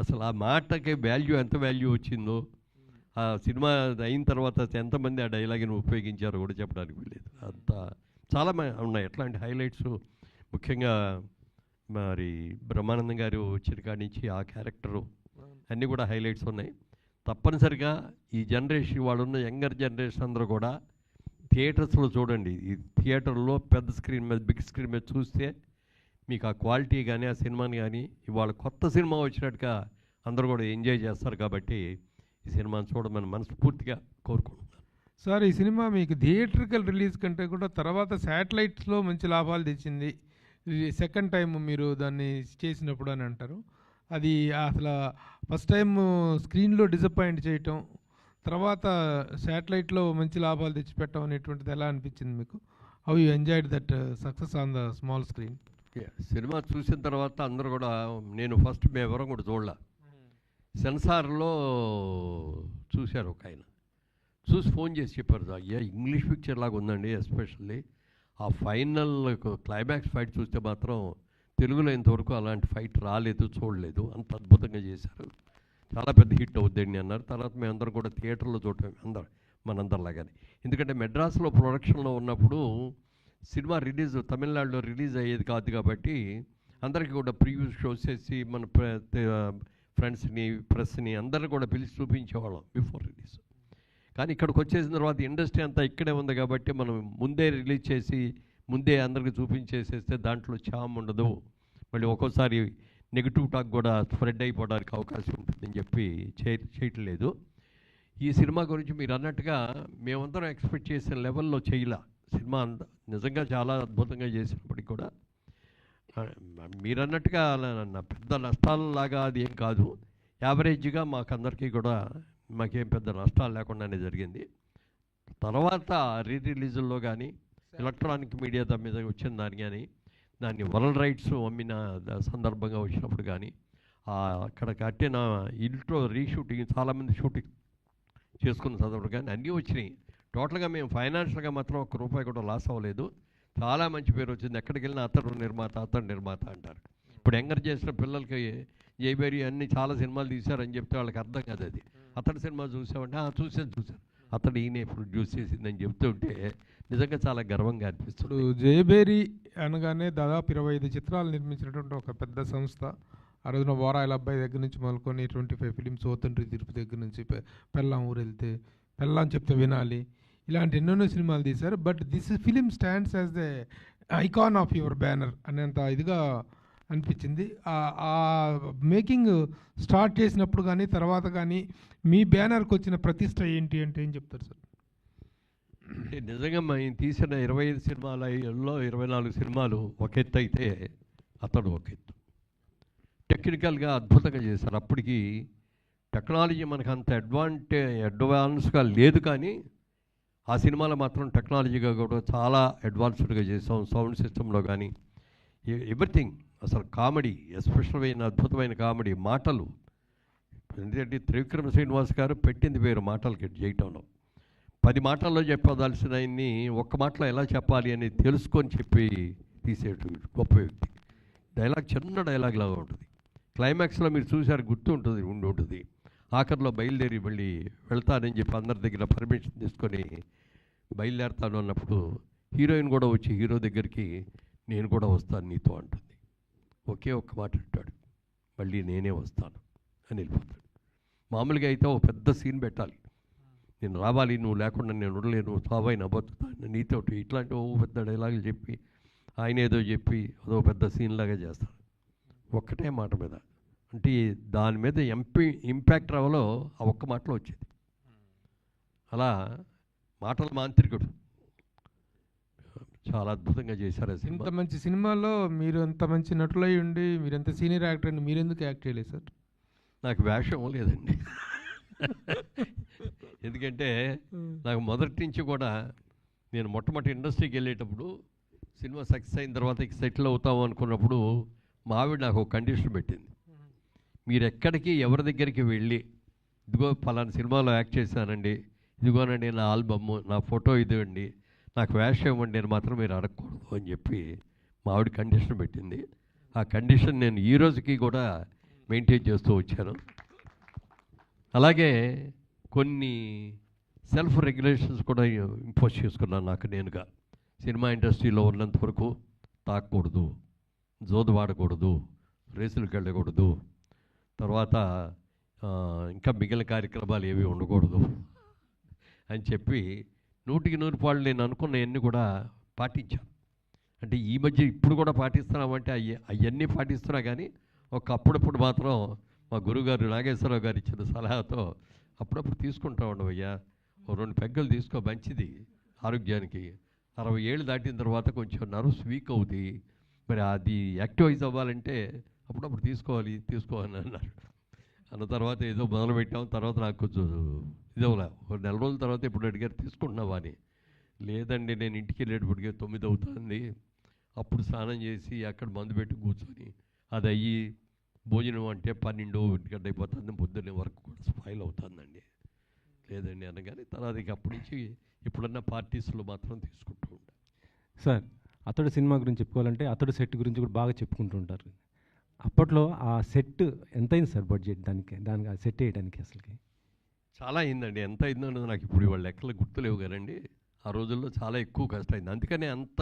అసలు ఆ మాటకి వాల్యూ ఎంత వాల్యూ వచ్చిందో, ఆ సినిమా అయిన తర్వాత ఎంతమంది ఆ డైలాగ్ని ఉపయోగించారో కూడా చెప్పడానికి లేదు. అంత చాలా ఉన్నాయి ఎట్లాంటి హైలైట్స్. ముఖ్యంగా మరి బ్రహ్మానందం గారు వచ్చిన కాడి నుంచి ఆ క్యారెక్టరు అన్నీ కూడా హైలైట్స్ ఉన్నాయి. తప్పనిసరిగా ఈ జనరేషన్ వాళ్ళున్న యంగర్ జనరేషన్ అందరూ కూడా థియేటర్స్లో చూడండి. ఈ థియేటర్లో పెద్ద స్క్రీన్ మీద, బిగ్ స్క్రీన్ మీద చూస్తే మీకు ఆ క్వాలిటీ కానీ ఆ సినిమాని కానీ ఇవాళ కొత్త సినిమా వచ్చినట్టుగా అందరూ కూడా ఎంజాయ్ చేస్తారు. కాబట్టి ఈ సినిమాని చూడమని మనస్ఫూర్తిగా కోరుకుంటున్నాను. సార్, ఈ సినిమా మీకు థియేట్రికల్ రిలీజ్ కంటే కూడా తర్వాత శాటిలైట్స్లో మంచి లాభాలు తెచ్చింది. సెకండ్ టైం మీరు దాన్ని చేసినప్పుడు అని అంటారు. అది అసలు ఫస్ట్ టైం స్క్రీన్లో డిసప్పాయింట్ చేయటం, తర్వాత శాటిలైట్లో మంచి లాభాలు తెచ్చిపెట్టడం అనేటువంటిది ఎలా అనిపించింది మీకు? How you enjoyed that success on the small screen? Cinema చూసిన తర్వాత అందరూ కూడా, నేను ఫస్ట్ మేమెవరం కూడా చూడలే, సెన్సార్లో చూశారు ఒక ఆయన, చూసి ఫోన్ చేసి చెప్పారు, అయ్యా ఇంగ్లీష్ పిక్చర్ లాగా ఉందండి, ఎస్పెషల్లీ ఆ ఫైనల్ క్లైమాక్స్ ఫైట్ చూస్తే మాత్రం తెలుగులో ఇంతవరకు అలాంటి ఫైట్ రాలేదు, చూడలేదు, అంత అద్భుతంగా చేశారు, చాలా పెద్ద హిట్ అవుద్దండి అన్నారు. తర్వాత మేమందరం కూడా థియేటర్లో చూడటం మనందరిలాగానే. ఎందుకంటే మెడ్రాస్లో ప్రొడక్షన్లో ఉన్నప్పుడు సినిమా తమిళనాడులో రిలీజ్ అయ్యేది కాదు కాబట్టి అందరికీ కూడా ప్రివ్యూ షోస్ చేసి మన ఫ్రెండ్స్ని, ప్రెస్ని అందరిని కూడా పిలిచి చూపించేవాళ్ళం బిఫోర్ రిలీజ్. కానీ ఇక్కడికి వచ్చేసిన తర్వాత ఇండస్ట్రీ అంతా ఇక్కడే ఉంది కాబట్టి మనం ముందే రిలీజ్ చేసి ముందే అందరికీ చూపించేసేస్తే దాంట్లో ఛామ్ ఉండదు, మళ్ళీ ఒక్కోసారి నెగిటివ్ టాక్ కూడా స్ప్రెడ్ అయిపోవడానికి అవకాశం ఉంటుందని చెప్పి చేయట్లేదు. ఈ సినిమా గురించి మీరు అన్నట్టుగా మేమందరం ఎక్స్పెక్ట్ చేసిన లెవెల్లో చేయలే. సినిమా నిజంగా చాలా అద్భుతంగా చేసినప్పటికి కూడా మీరు అన్నట్టుగా పెద్ద నష్టాలలాగా అది ఏం కాదు, యావరేజ్గా మాకందరికీ కూడా మాకేం పెద్ద నష్టాలు లేకుండానే జరిగింది. తర్వాత రిలీజుల్లో కానీ ఎలక్ట్రానిక్ మీడియా దాని మీద వచ్చిన దాన్ని కానీ దాన్ని వరల్డ్ రైట్స్ అమ్మిన సందర్భంగా వచ్చినప్పుడు కానీ అక్కడ కట్టిన ఇంట్లో రీషూటింగ్ చాలామంది షూటింగ్ చేసుకున్న సందర్భంలో కానీ అన్నీ వచ్చినాయి. టోటల్గా మేము ఫైనాన్షియల్గా మాత్రం ఒక్క రూపాయి కూడా లాస్ అవ్వలేదు. చాలా మంచి పేరు వచ్చింది. ఎక్కడికి వెళ్ళినా అతడు నిర్మాత అంటారు. ఇప్పుడు యంగర్ చేసిన పిల్లలకి జైబేరి అన్ని చాలా సినిమాలు తీశారని చెప్తే వాళ్ళకి అర్థం కాదు. అది అతడి సినిమా చూసామంటే చూశాను అతడు ఈయన ప్రొడ్యూస్ చేసిందని చెప్తుంటే నిజంగా చాలా గర్వంగా అనిపిస్తుంది. జయబేరి అనగానే దాదాపు 25 చిత్రాలు నిర్మించినటువంటి ఒక పెద్ద సంస్థ. ఆ రోజున వారాయిల అబ్బాయి దగ్గర నుంచి మొదలుకొని 25 ఫిలిమ్స్, ఓతండ్రి తిరుపు దగ్గర నుంచి పెళ్ళాం ఊరు వెళ్తే, పెళ్ళాం చెప్తే వినాలి, ఇలాంటి ఎన్నెన్నో సినిమాలు తీశారు. But this film stands as the icon of your banner అనేంత ఇదిగా అనిపించింది. ఆ మేకింగ్ స్టార్ట్ చేసినప్పుడు కానీ తర్వాత కానీ మీ బ్యానర్కి వచ్చిన ప్రతిష్ట ఏంటి అంటే ఏం చెప్తారు సార్? అంటే నిజంగా మేము తీసిన 25 సినిమాలలో 24 సినిమాలు ఒక ఎత్తు అయితే అతడు ఒక ఎత్తు. టెక్నికల్గా అద్భుతంగా చేశారు. అప్పటికి టెక్నాలజీ మనకు అంత అడ్వాన్స్గా లేదు, కానీ ఆ సినిమాలో మాత్రం టెక్నాలజీగా కూడా చాలా అడ్వాన్స్డ్గా చేసాం. సౌండ్ సిస్టంలో కానీ ఎవ్రీథింగ్ అసలు కామెడీ, ఎస్పెషల్ అద్భుతమైన కామెడీ, మాటలు. ఎందుకంటే త్రివిక్రమ శ్రీనివాస్ గారు పెట్టింది పేరు మాటలకి చేయటంలో. 10 మాటల్లో చెప్పదలసిన ఆయన్ని ఒక్క మాటలో ఎలా చెప్పాలి అని తెలుసుకొని చెప్పి తీసేటు గొప్ప వ్యక్తి. డైలాగ్ చిన్న డైలాగ్ లాగా ఉంటుంది. క్లైమాక్స్లో మీరు చూశారు, గుర్తు ఉంటుంది. ఆఖరిలో బయలుదేరి మళ్ళీ వెళ్తానని చెప్పి అందరి దగ్గర పర్మిషన్ తీసుకొని బయలుదేరుతాను అన్నప్పుడు హీరోయిన్ కూడా వచ్చి హీరో దగ్గరికి నేను కూడా వస్తాను నీతో అంటుంది. ఒకే ఒక్క మాట అంటాడు, మళ్ళీ నేనే వస్తాను అని వెళ్ళిపోతాడు. మామూలుగా అయితే ఒక పెద్ద సీన్ పెట్టాలి, నేను రావాలి, నువ్వు లేకుండా నేను ఉండలేను, సావైన బతుకుతాను నీతోటి, ఇట్లాంటి ఓ పెద్ద డైలాగులు చెప్పి ఆయన ఏదో చెప్పి అదో పెద్ద సీన్ లాగా చేస్తాడు. ఒక్కటే మాట మీద, అంటే దాని మీద ఇంపాక్ట్ రావాలో ఆ ఒక్క మాటలో వచ్చేది. అలా మాటల మాంత్రికుడు, చాలా అద్భుతంగా చేశారు ఆ ఇంత సినిమా. మంచి సినిమాలో మీరు అంత మంచి నటులై ఉండి మీరు ఎంత సీనియర్ యాక్టర్ అండి, మీరు ఎందుకు యాక్ట్ చేయలేదు సార్? నాకు వేషం లేదండి. ఎందుకంటే నాకు మొదటి నుంచి కూడా నేను మొట్టమొదటి ఇండస్ట్రీకి వెళ్ళేటప్పుడు సినిమా సక్సెస్ అయిన తర్వాత ఇక సెటిల్ అవుతాము అనుకున్నప్పుడు మా ఆవిడ నాకు ఒక కండిషన్ పెట్టింది, మీరు ఎక్కడికి ఎవరి దగ్గరికి వెళ్ళి ఇదిగో పలానా సినిమాలో యాక్ట్ చేశానండి, ఇదిగోనండి నా ఆల్బమ్, నా ఫోటో ఇదివ్వండి, నాకు వేషం ఇవ్వండి అని మాత్రం మీరు అడగకూడదు అని చెప్పి మా ఆవిడ కండిషన్ పెట్టింది. ఆ కండిషన్ నేను ఈ రోజుకి కూడా మెయింటైన్ చేస్తూ వచ్చాను. అలాగే కొన్ని సెల్ఫ్ రెగ్యులేషన్స్ కూడా ఇంపోజ్ చేసుకున్నాను నాకు నేనుగా. సినిమా ఇండస్ట్రీలో ఉన్నంత వరకు తాకూడదు, జోదు వాడకూడదు, రేసులకు వెళ్ళకూడదు, తర్వాత ఇంకా మిగిలిన కార్యక్రమాలు ఏవి ఉండకూడదు అని చెప్పి 100% పాళ్ళు నేను అనుకున్నవన్నీ కూడా పాటించాను. అంటే ఈ మధ్య ఇప్పుడు కూడా పాటిస్తున్నామంటే అవన్నీ పాటిస్తున్నా, కానీ అప్పుడప్పుడు మాత్రం మా గురుగారు నాగేశ్వరరావు గారు ఇచ్చిన సలహాతో అప్పుడప్పుడు తీసుకుంటా ఉండవయ్యా, 2 పెగ్గలు తీసుకో, మంచిది ఆరోగ్యానికి. 60 ఏళ్ళు దాటిన తర్వాత కొంచెం నర్వ్స్ వీక్ అవుతాయి, మరి అది యాక్టివైజ్ అవ్వాలంటే అప్పుడప్పుడు తీసుకోవాలని అన్నారు. అన్న తర్వాత ఏదో మొదలుపెట్టాం. తర్వాత నాకు కొంచెం ఇదవలా, 1 నెల రోజుల తర్వాత ఇప్పుడు అడిగారు తీసుకుంటున్నావా అని. లేదండి, నేను ఇంటికి వెళ్ళేటప్పటికే 9 అవుతుంది, అప్పుడు స్నానం చేసి అక్కడ మందు పెట్టి కూర్చొని అది అయ్యి భోజనం అంటే 12 గంట అయిపోతుంది, పొద్దున్నే వరకు కూడా స్పాయిల్ అవుతుందండి. లేదండి అనగానే తర్వాత ఇక అప్పటి నుంచి ఇప్పుడున్న పార్టీస్లో మాత్రం తీసుకుంటూ ఉంటాను. సార్, అతడు సినిమా గురించి చెప్పుకోవాలంటే అతడు సెట్ గురించి కూడా బాగా చెప్పుకుంటూ ఉంటారు. అప్పట్లో ఆ సెట్ ఎంత అయింది సార్ బడ్జెట్ దానికి ఆ సెట్ వేయడానికి? అసలుకి చాలా అయిందండి. ఎంత అయిందో నాకు ఇప్పుడు ఇవాళ లెక్కలు గుర్తులేవు కదండి. ఆ రోజుల్లో చాలా ఎక్కువ కష్టమైంది. అందుకనే అంత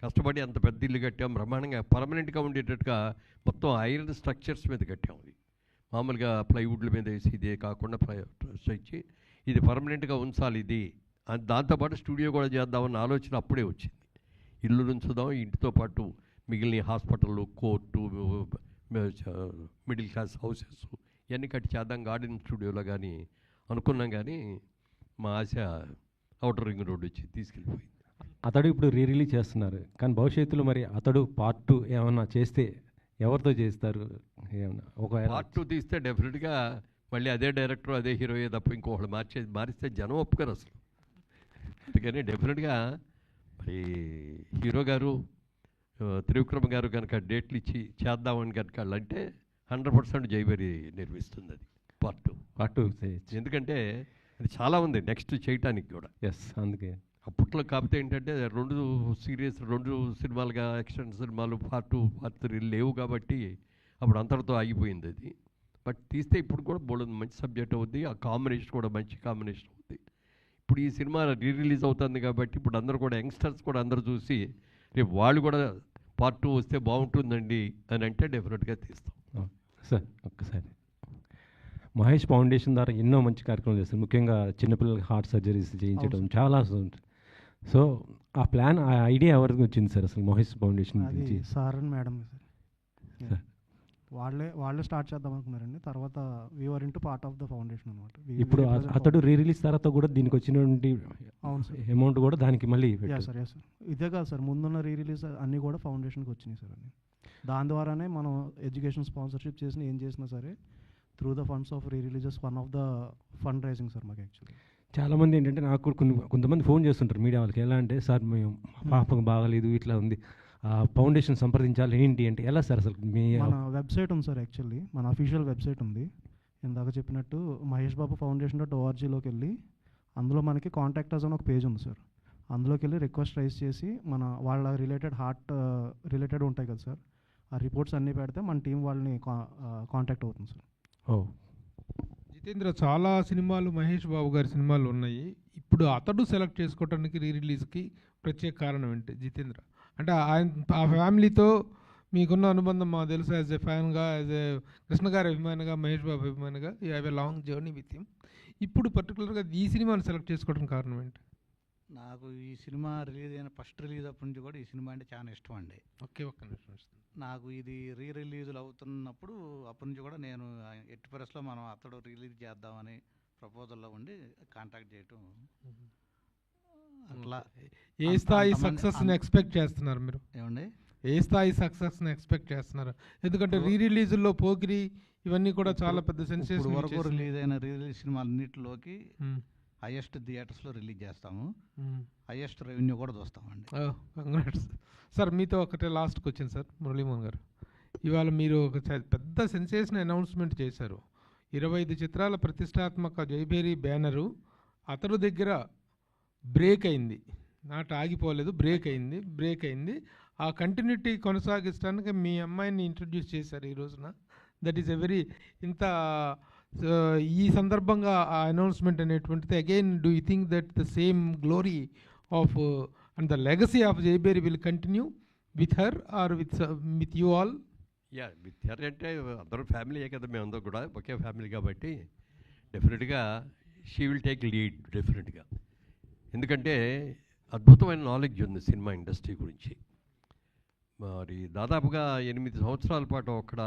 కష్టపడి అంత పెద్ద ఇల్లు కట్టాం, బ్రహ్మాండంగా పర్మనెంట్గా ఉండేటట్టుగా మొత్తం ఐరన్ స్ట్రక్చర్స్ మీద కట్టాం. అది మామూలుగా ప్లైవుడ్ల మీద వేసి ఇదే కాకుండా ఇచ్చి ఇది పర్మనెంట్గా ఉంచాలి, ఇది దాంతోపాటు స్టూడియో కూడా చేద్దామన్న ఆలోచన అప్పుడే వచ్చింది. ఇల్లు నుంచుదాం, ఇంటితో పాటు మిగిలిన hospital, court, middle class houses ఇవన్నీ కట్టి చేద్దాం గార్డెన్ స్టూడియోలో కానీ అనుకున్నాం. కానీ మా ఆశ అవుటర్ రింగ్ రోడ్ వచ్చి తీసుకెళ్ళిపోయింది. అతడు ఇప్పుడు రిలీజ్ చేస్తున్నారు, కానీ భవిష్యత్తులో మరి అతడు పార్ట్ 2 ఏమన్నా చేస్తే ఎవరితో చేస్తారు? ఏమన్నా ఒకవేళ పార్ట్ 2 తీస్తే డెఫినెట్గా మళ్ళీ అదే డైరెక్టర్, అదే హీరోయే తప్ప ఇంకొకళ్ళు మారిస్తే జనం ఒప్పుకోరు అసలు. అందుకని డెఫినెట్గా మరి హీరో గారు త్రివిక్రమ గారు కనుక డేట్లు ఇచ్చి చేద్దామని కనుక అంటే 100% జైబరి నిర్మిస్తుంది అది పార్ట్ 2. ఎందుకంటే అది చాలా ఉంది నెక్స్ట్ చేయటానికి కూడా. ఎస్, అందుకే అప్పట్లో కాకపోతే ఏంటంటే 2 సినిమాలుగా యాక్షన్ సినిమాలు పార్ట్ 2, పార్ట్ 3 లేవు కాబట్టి అప్పుడు అంతటితో ఆగిపోయింది అది. బట్ తీస్తే ఇప్పుడు కూడా బోల్డ్ మంచి సబ్జెక్ట్ అవుద్ది, ఆ కాంబినేషన్ కూడా మంచి కాంబినేషన్ అవుద్ది. ఇప్పుడు ఈ సినిమా రిలీజ్ అవుతుంది కాబట్టి ఇప్పుడు అందరూ కూడా యంగ్స్టర్స్ కూడా అందరూ చూసి రేపు వాళ్ళు కూడా పార్ట్ 2 వస్తే బాగుంటుందండి అని అంటే డెఫినెట్గా తీస్తాం. సార్, ఒక్కసారి మహేష్ ఫౌండేషన్ ద్వారా ఎన్నో మంచి కార్యక్రమాలు చేస్తారు, ముఖ్యంగా చిన్నపిల్లలకి హార్ట్ సర్జరీస్ చేయించడం చాలా ఉంటుంది. సో ఆ ప్లాన్, ఆ ఐడియా ఎవరికి వచ్చింది సార్ అసలు మహేష్ ఫౌండేషన్ నుంచి? సార్ అండ్ మేడం సార్ వాళ్ళే స్టార్ట్ చేద్దాం అనుకున్నారండి. తర్వాత we are into part of the foundation అనమాట. ఇప్పుడు అతడు రిలీజ్ తర్వాత కూడా దీనికి వచ్చినటువంటి అమౌంట్ కూడా దానికి మళ్ళీ సార్ ఇదే కాదు సార్, ముందున్న రిలీజ్ అన్నీ కూడా ఫౌండేషన్కి వచ్చినాయి సార్. అన్నీ దాని ద్వారానే మనం ఎడ్యుకేషన్ స్పాన్సర్షిప్ చేసిన ఏం చేసినా సరే through the funds of releases one of the fund raising sir మాకు. యాక్చువల్లీ చాలామంది ఏంటంటే నాకు కూడా కొంతమంది ఫోన్ చేస్తుంటారు మీడియా వాళ్ళకి, ఎలా అంటే సార్ మేము పాపకు బాగాలేదు ఇట్లా ఉంది, ఫౌండేషన్ సంప్రదించాలి ఏంటి అంటే ఎలా సార్ అసలు మీ మన వెబ్సైట్ ఉంది సార్, యాక్చువల్లీ మన అఫీషియల్ వెబ్సైట్ ఉంది. ఇందాక చెప్పినట్టు మహేష్ బాబు ఫౌండేషన్.orgలోకి వెళ్ళి అందులో మనకి కాంటాక్ట్ అస్ అని ఒక పేజ్ ఉంది సార్. అందులోకి వెళ్ళి రిక్వెస్ట్ రైజ్ చేసి వాళ్ళ హార్ట్ రిలేటెడ్ ఉంటాయి కదా సార్, ఆ రిపోర్ట్స్ అన్నీ పెడితే మన టీం వాళ్ళని కాంటాక్ట్ అవుతుంది సార్. ఓ జితేంద్ర, చాలా సినిమాలు మహేష్ బాబు గారి సినిమాలు ఉన్నాయి. ఇప్పుడు అతడు సెలెక్ట్ చేసుకోవడానికి రిలీజ్కి ప్రత్యేక కారణం ఏంటి జితేంద్ర? అంటే ఆ ఫ్యామిలీతో మీకున్న అనుబంధం మాకు తెలుసు. యాజ్ ఎ ఫ్యాన్గా, యాజ్ ఎ కృష్ణ గారి అభిమానిగా, మహేష్ బాబు అభిమానిగా, you have a long journey with him. ఇప్పుడు పర్టికులర్గా ఈ సినిమాని సెలెక్ట్ చేసుకోవడానికి కారణం ఏంటి? నాకు ఈ సినిమా రిలీజ్ అయిన ఫస్ట్ రిలీజ్ అప్పటి నుంచి కూడా ఈ సినిమా అంటే చాలా ఇష్టం అండి. ఒక్క నిమిషం. నాకు ఇది రిలీజులు అవుతున్నప్పుడు అప్పటి నుంచి కూడా నేను ఎట్టి పరిస్థితుల్లో మనం అతడు రిలీజ్ చేద్దామని ప్రపోజల్లో ఉండి కాంటాక్ట్ చేయటం అట్లా. ఏ స్థాయి సక్సెస్ని ఎక్స్పెక్ట్ చేస్తున్నారు మీరు? ఏమండి, ఏ స్థాయి సక్సెస్ని ఎక్స్పెక్ట్ చేస్తున్నారు? ఎందుకంటే రిలీజుల్లో పోకిరి ఇవన్నీ కూడా చాలా పెద్ద సెన్సేషన్ వరకు రిలీజ్ అయిన రిలీజ్ సినిమాలన్నింటిలోకి హైయెస్ట్ థియేటర్స్లో రిలీజ్ చేస్తాము, హైయెస్ట్ రెవెన్యూ కూడా చూస్తామండి. Congrats sir. మీతో ఒకటే లాస్ట్ క్వశ్చన్ సార్. మురళీమోహన్ గారు, ఇవాళ మీరు ఒక పెద్ద సెన్సేషన్ అనౌన్స్మెంట్ చేశారు. 25 చిత్రాల ప్రతిష్టాత్మక జైభేరి బ్యానరు అతడు దగ్గర బ్రేక్ అయింది, నాట ఆగిపోలేదు, బ్రేక్ అయింది. ఆ కంటిన్యూటీ కొనసాగించడానికి మీ అమ్మాయిని ఇంట్రడ్యూస్ చేశారు ఈ రోజున. దట్ ఈస్ ఎ వెరీ ఈ సందర్భంగా ఆ అనౌన్స్మెంట్ అనేటువంటిది again do you think that the same glory of and the legacy of Jayabheri will continue with her or with you all? Yeah, with her అంటే అందరూ ఫ్యామిలీయే కదా, మేమందరూ కూడా ఒకే ఫ్యామిలీ కాబట్టి డెఫినెట్గా షీ విల్ టేక్ లీడ్ డెఫినెట్గా. ఎందుకంటే అద్భుతమైన నాలెడ్జ్ ఉంది సినిమా ఇండస్ట్రీ గురించి. మరి దాదాపుగా 8 సంవత్సరాల పాటు అక్కడ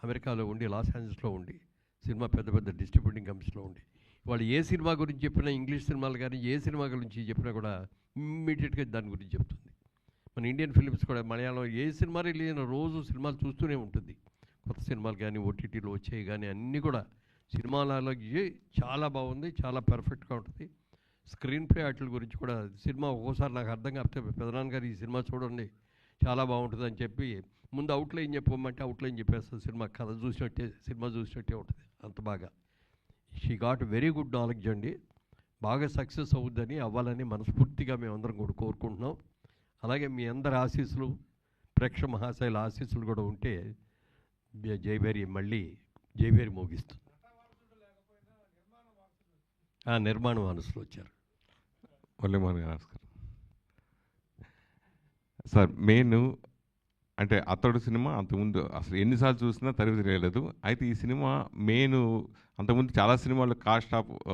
అమెరికాలో ఉండి, లాస్ ఏంజల్స్లో ఉండి, సినిమా పెద్ద పెద్ద డిస్ట్రిబ్యూటింగ్ కంపెనీస్లో ఉండి, వాళ్ళు ఏ సినిమా గురించి చెప్పినా, ఇంగ్లీష్ సినిమాలు కానీ ఏ సినిమా గురించి చెప్పినా కూడా ఇమ్మీడియట్గా దాని గురించి చెప్తుంది. మన ఇండియన్ ఫిలిమ్స్ కూడా మలయాళం ఏ సినిమా రిలీజ్ అయిన రోజు సినిమాలు చూస్తూనే ఉంటుంది. కొత్త సినిమాలు కానీ ఓటీటీలో వచ్చేవి కానీ అన్నీ కూడా సినిమాలలో చాలా బాగుంది, చాలా పర్ఫెక్ట్గా ఉంటుంది. స్క్రీన్ ప్లే వాటి గురించి కూడా సినిమా ఒక్కోసారి నాకు అర్థం కాకపోతే పెదనాన్న గారు ఈ సినిమా చూడండి చాలా బాగుంటుంది అని చెప్పి ముందు అవుట్లైన్ చెప్పమంటే అవుట్లైన్ చెప్పేస్తుంది. సినిమా కథ చూసినట్టే, సినిమా చూసినట్టే ఉంటుంది, అంత బాగా. She got very good knowledge అండి. బాగా సక్సెస్ అవుద్దని, అవ్వాలని మనస్ఫూర్తిగా మేమందరం కూడా కోరుకుంటున్నాం. అలాగే మీ అందరి ఆశీస్సులు, ప్రేక్షక మహాశైల ఆశీస్సులు కూడా ఉంటే జైభేరి మళ్ళీ జైభేరి మోగిస్తుంది. నిర్మాణ వారసులు వచ్చారు. మురళీమోహన్ గారు నమస్కారం సార్. అంటే అతడు సినిమా అంతకుముందు అసలు ఎన్నిసార్లు చూసినా తరివి తెలియలేదు. అయితే ఈ సినిమా అంతకుముందు చాలా సినిమాలు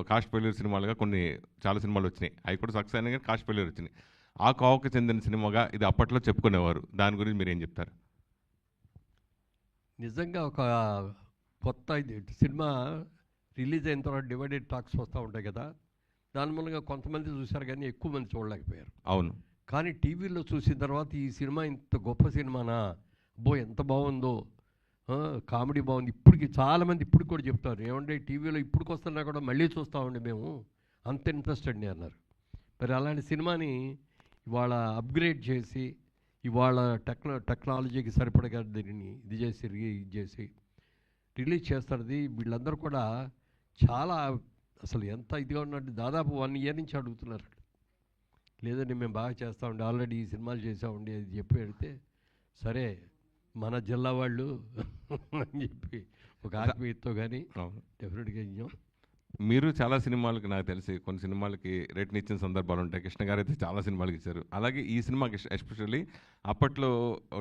కాస్ట్ ఫెయిల్యూర్ సినిమాలుగా చాలా సినిమాలు వచ్చినాయి. అవి కూడా సక్సెస్ అయినా కానీ కాస్ట్ ఫెయిల్యూర్ వచ్చినాయి. ఆ కోవకు చెందిన సినిమాగా ఇది అప్పట్లో చెప్పుకునేవారు. దాని గురించి మీరు ఏం చెప్తారు? నిజంగా ఒక కొత్త సినిమా రిలీజ్ అయిన తర్వాత డివైడెడ్ టాక్స్ వస్తూ ఉంటాయి కదా, దాని మూలంగా కొంతమంది చూశారు కానీ ఎక్కువ మంది చూడలేకపోయారు. అవును. కానీ టీవీలో చూసిన తర్వాత ఈ సినిమా ఇంత గొప్ప సినిమానా, అబ్బో ఎంత బాగుందో, కామెడీ బాగుంది. ఇప్పటికి చాలామంది ఇప్పుడు కూడా చెప్తారు, ఏమంటే టీవీలో ఇప్పటికి వస్తున్నా కూడా మళ్ళీ చూస్తామండి మేము, అంత ఇంట్రెస్టెడ్ అన్నారు. మరి అలాంటి సినిమాని ఇవాళ అప్గ్రేడ్ చేసి, ఇవాళ టెక్నాలజీకి సరిపడగా దీన్ని ఇది చేసి రిలీజ్ చేస్తున్నది. వీళ్ళందరూ కూడా చాలా అసలు ఎంత ఇదిగా ఉన్నట్టు దాదాపు 1 year నుంచి అడుగుతున్నారు. లేదండి మేము బాగా చేస్తామండి, ఆల్రెడీ ఈ సినిమాలు చేసామండి అది చెప్పి పెడితే, సరే మన జిల్లా వాళ్ళు అని చెప్పి ఒక ఆత్మీయతతో కానీ డెఫినెట్గా ఇచ్చాం. మీరు చాలా సినిమాలకి నాకు తెలిసి కొన్ని సినిమాలకి రేట్ని ఇచ్చిన సందర్భాలు ఉంటాయి. కృష్ణ గారు అయితే చాలా సినిమాలకి ఇచ్చారు. అలాగే ఈ సినిమాకి ఎస్పెషల్లీ అప్పట్లో